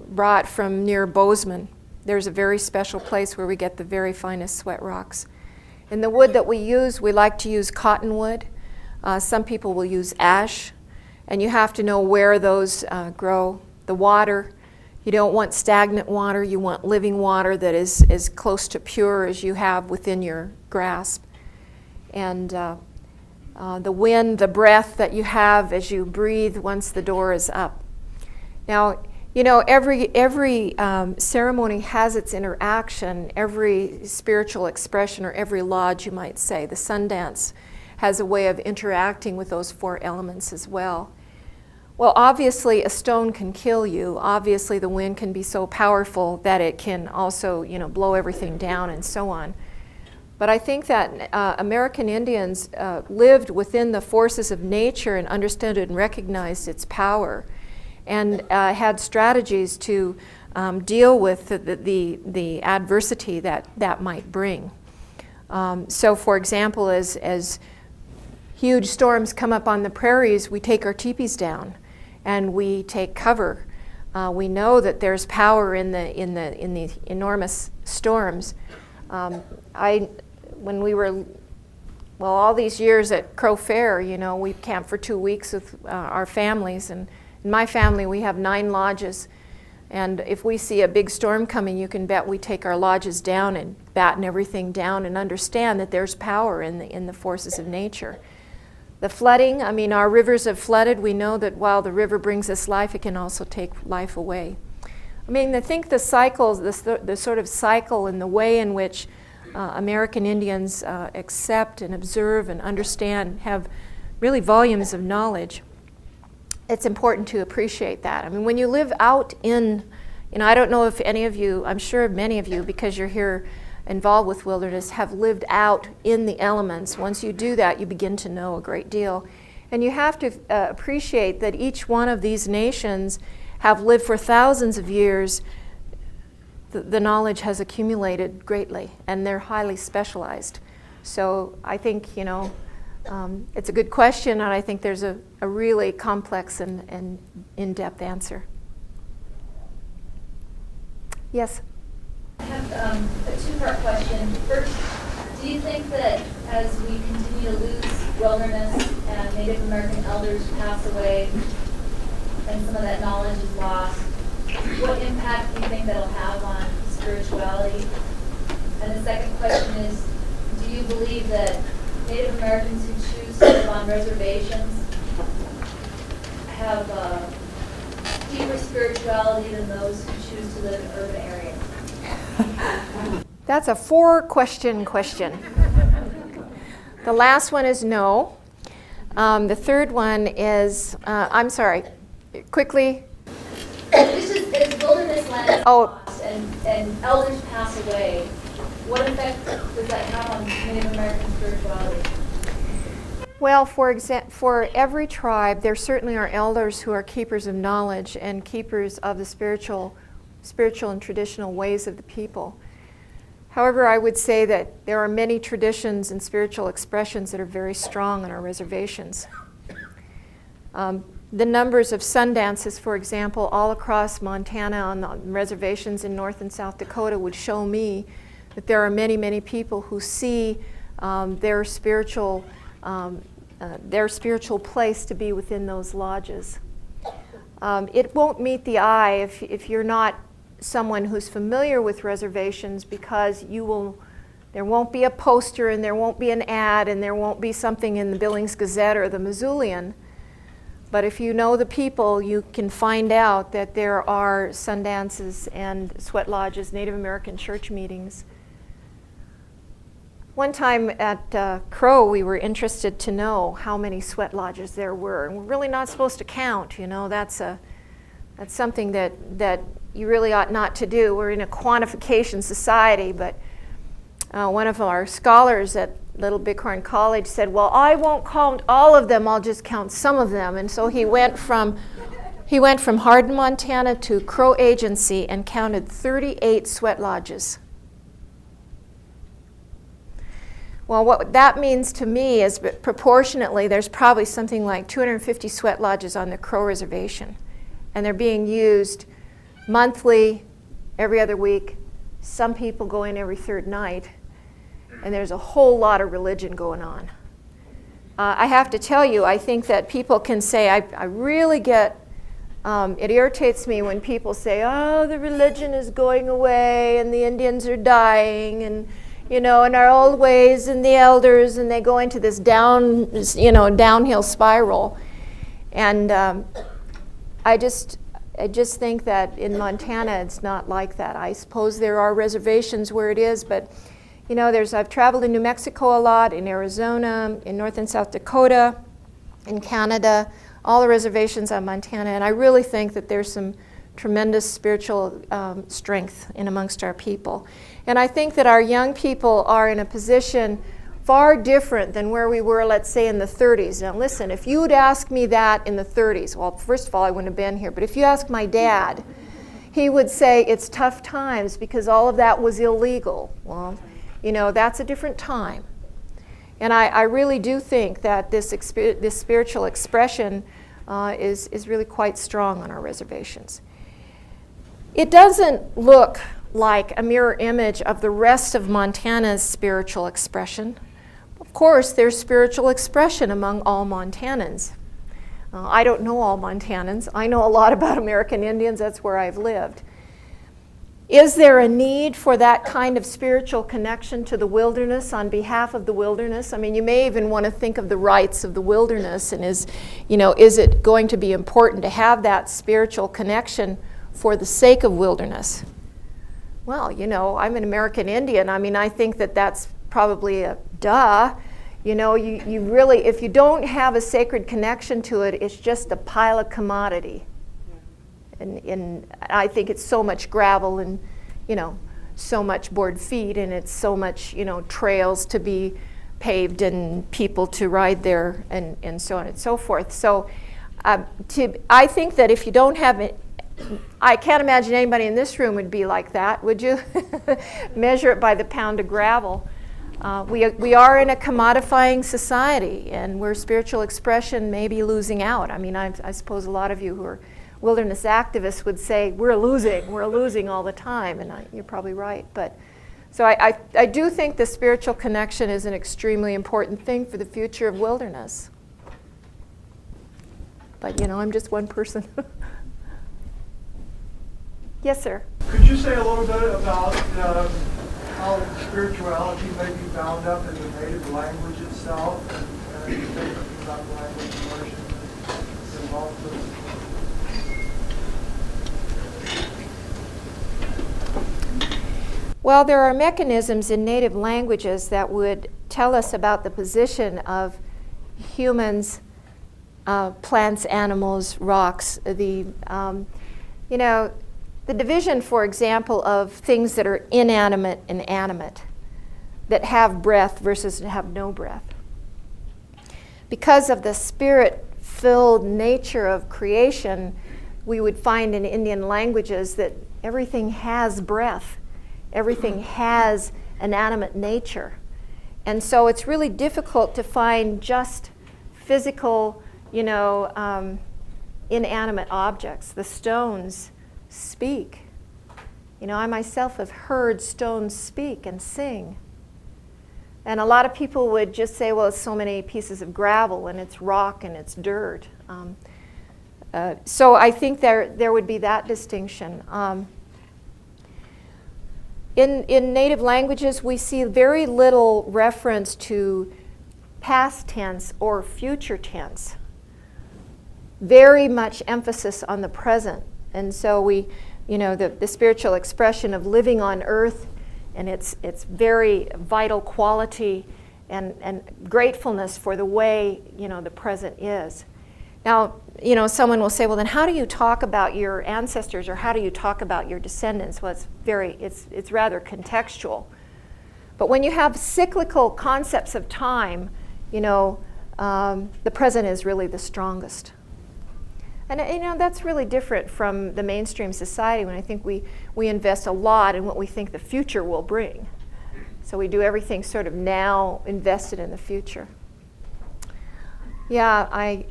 brought from near Bozeman. There's a very special place where we get the very finest sweat rocks. And the wood that we use, we like to use cottonwood. Some people will use ash. And you have to know where those grow. The water, you don't want stagnant water. You want living water that is as close to pure as you have within your grasp. And the wind, the breath that you have as you breathe once the door is up. Now, you know, every ceremony has its interaction, every spiritual expression, or every lodge, you might say. The Sundance has a way of interacting with those 4 elements as well. Well, obviously, a stone can kill you. Obviously, the wind can be so powerful that it can also, you know, blow everything down and so on. But I think that American Indians lived within the forces of nature and understood and recognized its power, and had strategies to deal with the adversity that might bring. So, for example, as huge storms come up on the prairies, we take our teepees down and we take cover. We know that there's power in the enormous storms. When we were, well, all these years at Crow Fair, you know, we camped for 2 weeks with our families, and in my family we have 9 lodges, and if we see a big storm coming, you can bet we take our lodges down and batten everything down and understand that there's power in the forces of nature. The flooding, I mean, our rivers have flooded. We know that while the river brings us life, it can also take life away. I mean, I think the cycles, the sort of cycle and the way in which American Indians accept and observe and understand, have really volumes of knowledge. It's important to appreciate that. I mean, when you live out in, you know, I don't know if any of you, I'm sure many of you, because you're here involved with wilderness, have lived out in the elements. Once you do that, you begin to know a great deal. And you have to appreciate that each one of these nations have lived for thousands of years. The knowledge has accumulated greatly, and they're highly specialized. So I think, you know, it's a good question, and I think there's a really complex and in-depth answer. Yes? a two-part question. First, do you think that as we continue to lose wilderness and Native American elders pass away and some of that knowledge is lost, what impact do you think that'll have on spirituality? And the second question is, do you believe that Native Americans who choose to live on reservations have deeper spirituality than those who choose to live in urban areas? That's a 4-question question. The last one is no. The third one is, I'm sorry, quickly. This is as wilderness land is lost and elders pass away. What effect does that have on Native American spirituality? Well, for every tribe, there certainly are elders who are keepers of knowledge and keepers of the spiritual and traditional ways of the people. However, I would say that there are many traditions and spiritual expressions that are very strong on our reservations. The numbers of sun dances, for example, all across Montana on the reservations in North and South Dakota would show me that there are many, many people who see their spiritual place to be within those lodges. It won't meet the eye if you're not someone who's familiar with reservations, because there won't be a poster and there won't be an ad and there won't be something in the Billings Gazette or the Missoulian. But if you know the people, you can find out that there are sun dances and sweat lodges, Native American church meetings. One time at Crow, we were interested to know how many sweat lodges there were. And we're really not supposed to count, you know, that's something that you really ought not to do. We're in a quantification society, but one of our scholars at Little Bighorn College said, well, I won't count all of them, I'll just count some of them. And so he went from Hardin, Montana to Crow Agency and counted 38 sweat lodges. Well, what that means to me is proportionately, there's probably something like 250 sweat lodges on the Crow Reservation. And they're being used monthly, every other week. Some people go in every third night. And there's a whole lot of religion going on. I have to tell you, I think that people can say, I really get, it irritates me when people say, oh, the religion is going away and the Indians are dying and, you know, and our old ways and the elders, and they go into this downhill spiral. And I just think that in Montana it's not like that. I suppose there are reservations where it is, but you know, I've traveled in New Mexico a lot, in Arizona, in North and South Dakota, in Canada, all the reservations on Montana, and I really think that there's some tremendous spiritual strength in amongst our people. And I think that our young people are in a position far different than where we were, let's say, in the 30s. Now listen, if you would ask me that in the 30s, well, first of all, I wouldn't have been here, but if you ask my dad, he would say it's tough times because all of that was illegal. Well, you know, that's a different time. And I really do think that this spiritual expression is really quite strong on our reservations. It doesn't look like a mirror image of the rest of Montana's spiritual expression. Of course, there's spiritual expression among all Montanans. I don't know all Montanans. I know a lot about American Indians. That's where I've lived. Is there a need for that kind of spiritual connection to the wilderness on behalf of the wilderness? I mean, you may even want to think of the rights of the wilderness, and is it going to be important to have that spiritual connection for the sake of wilderness? Well, you know, I'm an American Indian. I mean, I think that that's probably a duh. You know, you really, if you don't have a sacred connection to it, it's just a pile of commodity. And I think it's so much gravel and, you know, so much board feet, and it's so much, you know, trails to be paved and people to ride there and so on and so forth. So I think that if you don't have it, I can't imagine anybody in this room would be like that, would you? Measure it by the pound of gravel. We are in a commodifying society, and where spiritual expression may be losing out. I mean, I suppose a lot of you who are wilderness activists would say, we're losing all the time, and you're probably right. But so I do think the spiritual connection is an extremely important thing for the future of wilderness. But I'm just one person. Yes, sir. Could you say a little bit about how spirituality may be bound up in the native language itself, and thinking about language immersion that's involved with it? Well, there are mechanisms in native languages that would tell us about the position of humans, plants, animals, rocks. The division, for example, of things that are inanimate and animate, that have breath versus have no breath. Because of the spirit-filled nature of creation, we would find in Indian languages that everything has breath. Everything has an animate nature. And so it's really difficult to find just physical, inanimate objects. The stones speak. I myself have heard stones speak and sing. And a lot of people would just say, well, it's so many pieces of gravel, and it's rock, and it's dirt. So I think there would be that distinction. In native languages, we see very little reference to past tense or future tense. Very much emphasis on the present. And so the spiritual expression of living on earth and its very vital quality and gratefulness for the way, the present is. Now, someone will say, well, then how do you talk about your ancestors, or how do you talk about your descendants? Well, it's rather contextual. But when you have cyclical concepts of time, the present is really the strongest. And that's really different from the mainstream society, when I think we invest a lot in what we think the future will bring. So we do everything sort of now invested in the future. Yeah,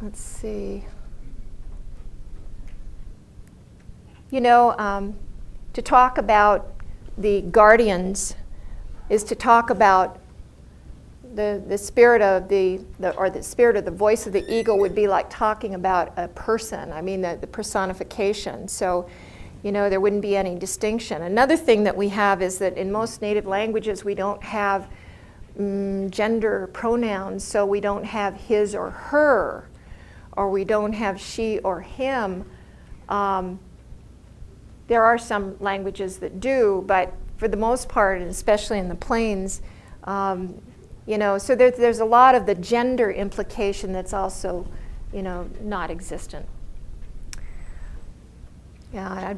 let's see. To talk about the guardians is to talk about the spirit of the spirit of the voice of the eagle would be like talking about a person. I mean, the personification. So, there wouldn't be any distinction. Another thing that we have is that in most native languages we don't have gender pronouns, so we don't have his or her, or we don't have she or him. There are some languages that do, but for the most part, and especially in the plains, so there's a lot of the gender implication that's also, not existent. Yeah,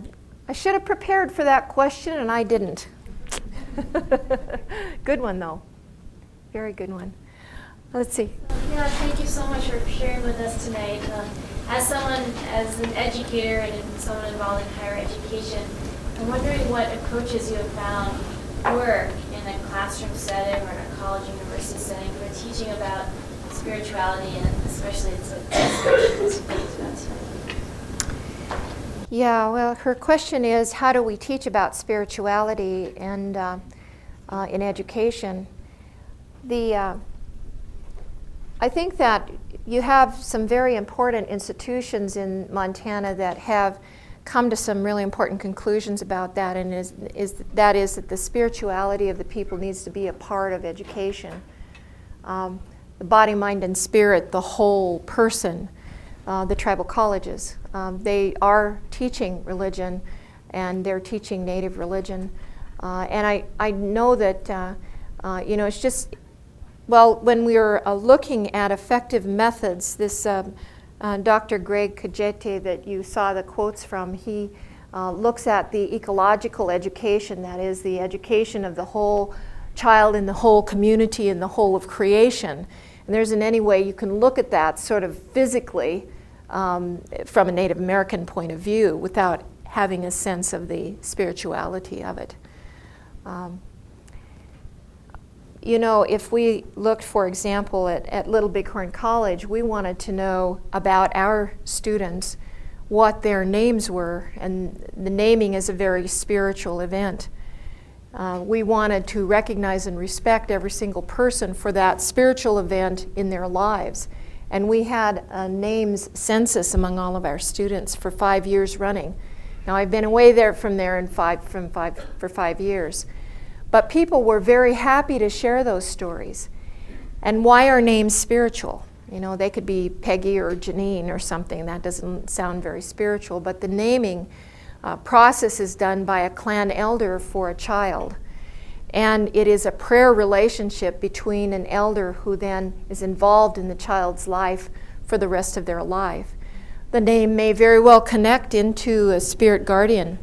I should have prepared for that question, and I didn't. Good one, though. Very good one. Let's see. Yeah, thank you so much for sharing with us tonight. As an educator and someone involved in higher education, I'm wondering what approaches you have found work in a classroom setting or in a college university setting for teaching about spirituality, and especially its expressions you talked about tonight. Yeah, well, her question is, how do we teach about spirituality and in education? I think that you have some very important institutions in Montana that have come to some really important conclusions about that, and that the spirituality of the people needs to be a part of education. The body, mind, and spirit, the whole person, the tribal colleges. They are teaching religion, and they're teaching native religion. And I know that, it's just, well, when we were looking at effective methods, this Dr. Greg Kajete that you saw the quotes from, he looks at the ecological education, that is the education of the whole child in the whole community and the whole of creation. And there isn't any way you can look at that sort of physically from a Native American point of view without having a sense of the spirituality of it. If we looked, for example, at Little Bighorn College, we wanted to know about our students what their names were, and the naming is a very spiritual event. We wanted to recognize and respect every single person for that spiritual event in their lives. And we had a names census among all of our students for 5 years running. Now, I've been away from there for 5 years. But people were very happy to share those stories. And why are names spiritual? You know, they could be Peggy or Janine or something. That doesn't sound very spiritual. But the naming process is done by a clan elder for a child. And it is a prayer relationship between an elder who then is involved in the child's life for the rest of their life. The name may very well connect into a spirit guardian.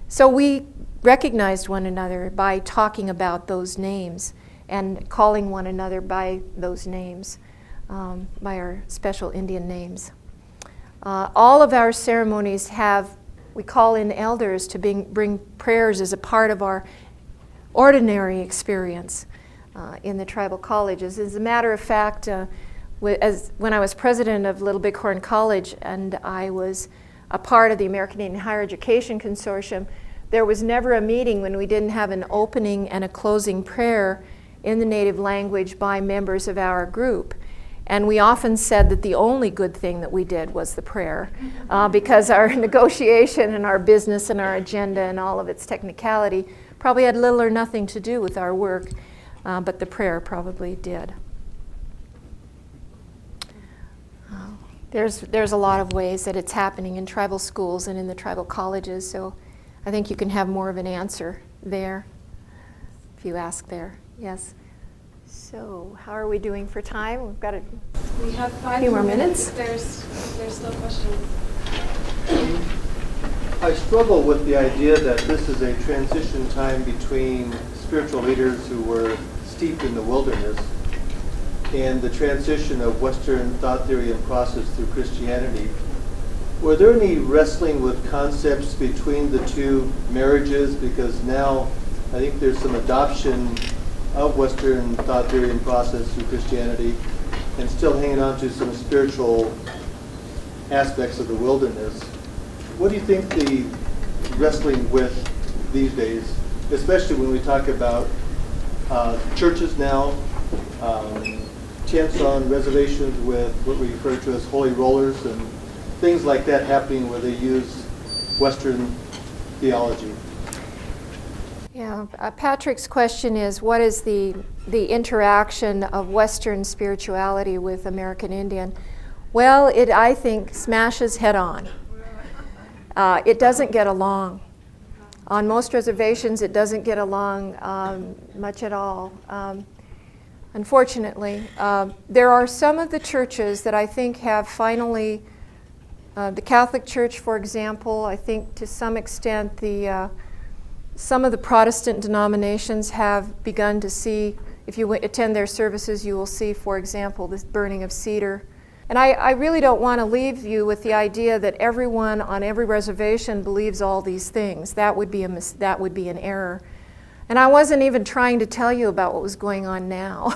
So we recognized one another by talking about those names and calling one another by those names, by our special Indian names. All of our ceremonies we call in elders to bring prayers as a part of our ordinary experience in the tribal colleges. As a matter of fact, when I was president of Little Bighorn College and I was a part of the American Indian Higher Education Consortium, there was never a meeting when we didn't have an opening and a closing prayer in the native language by members of our group. And we often said that the only good thing that we did was the prayer, because our negotiation and our business and our agenda and all of its technicality probably had little or nothing to do with our work, but the prayer probably did. There's a lot of ways that it's happening in tribal schools and in the tribal colleges, so I think you can have more of an answer there if you ask there. Yes. So how are we doing for time? We've got We have 5 few more minutes. If there's still questions. I struggle with the idea that this is a transition time between spiritual leaders who were steeped in the wilderness and the transition of Western thought theory and process through Christianity. Were there any wrestling with concepts between the two marriages? Because now I think there's some adoption of Western thought theory and process through Christianity and still hanging on to some spiritual aspects of the wilderness. What do you think the wrestling with these days, especially when we talk about churches now, tents on reservations with what we refer to as holy rollers and things like that happening where they use Western theology? Yeah, Patrick's question is, what is the interaction of Western spirituality with American Indian? Well, it, I think, smashes head on. It doesn't get along. On most reservations, it doesn't get along much at all. Unfortunately, there are some of the churches that I think have finally, the Catholic Church, for example, I think to some extent some of the Protestant denominations have begun to see, if you attend their services, you will see, for example, this burning of cedar. And I really don't want to leave you with the idea that everyone on every reservation believes all these things. That would be an error. And I wasn't even trying to tell you about what was going on now.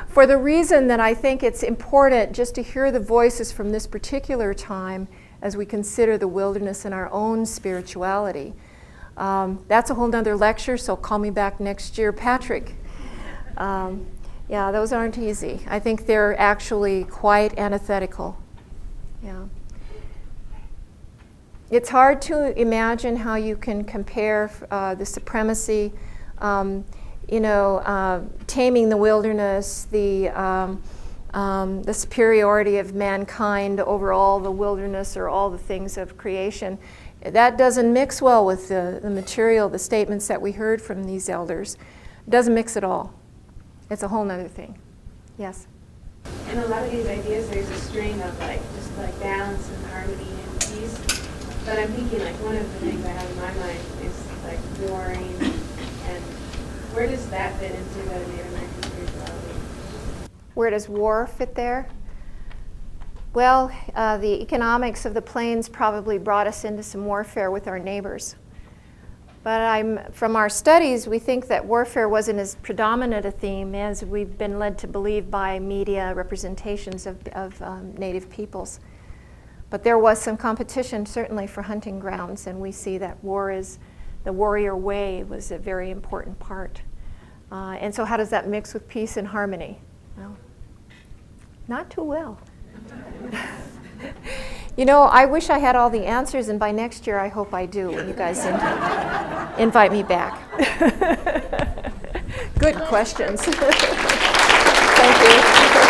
For the reason that I think it's important just to hear the voices from this particular time as we consider the wilderness and our own spirituality. That's a whole nother lecture, so call me back next year, Patrick. Yeah, those aren't easy. I think they're actually quite antithetical. Yeah. It's hard to imagine how you can compare the supremacy, taming the wilderness, the superiority of mankind over all the wilderness or all the things of creation. That doesn't mix well with the material, the statements that we heard from these elders. It doesn't mix at all. It's a whole nother thing. Yes? In a lot of these ideas, there's a string of just balance and harmony and peace. But I'm thinking one of the things I have in my mind is warring, and where does that fit into the Native American spirituality? Where does war fit there? Well, the economics of the plains probably brought us into some warfare with our neighbors. But from our studies, we think that warfare wasn't as predominant a theme as we've been led to believe by media representations of Native peoples. But there was some competition, certainly, for hunting grounds, and we see that the warrior way was a very important part. And so how does that mix with peace and harmony? Well, not too well. You know, I wish I had all the answers, and by next year I hope I do when you guys invite me back. Good questions. Thank you.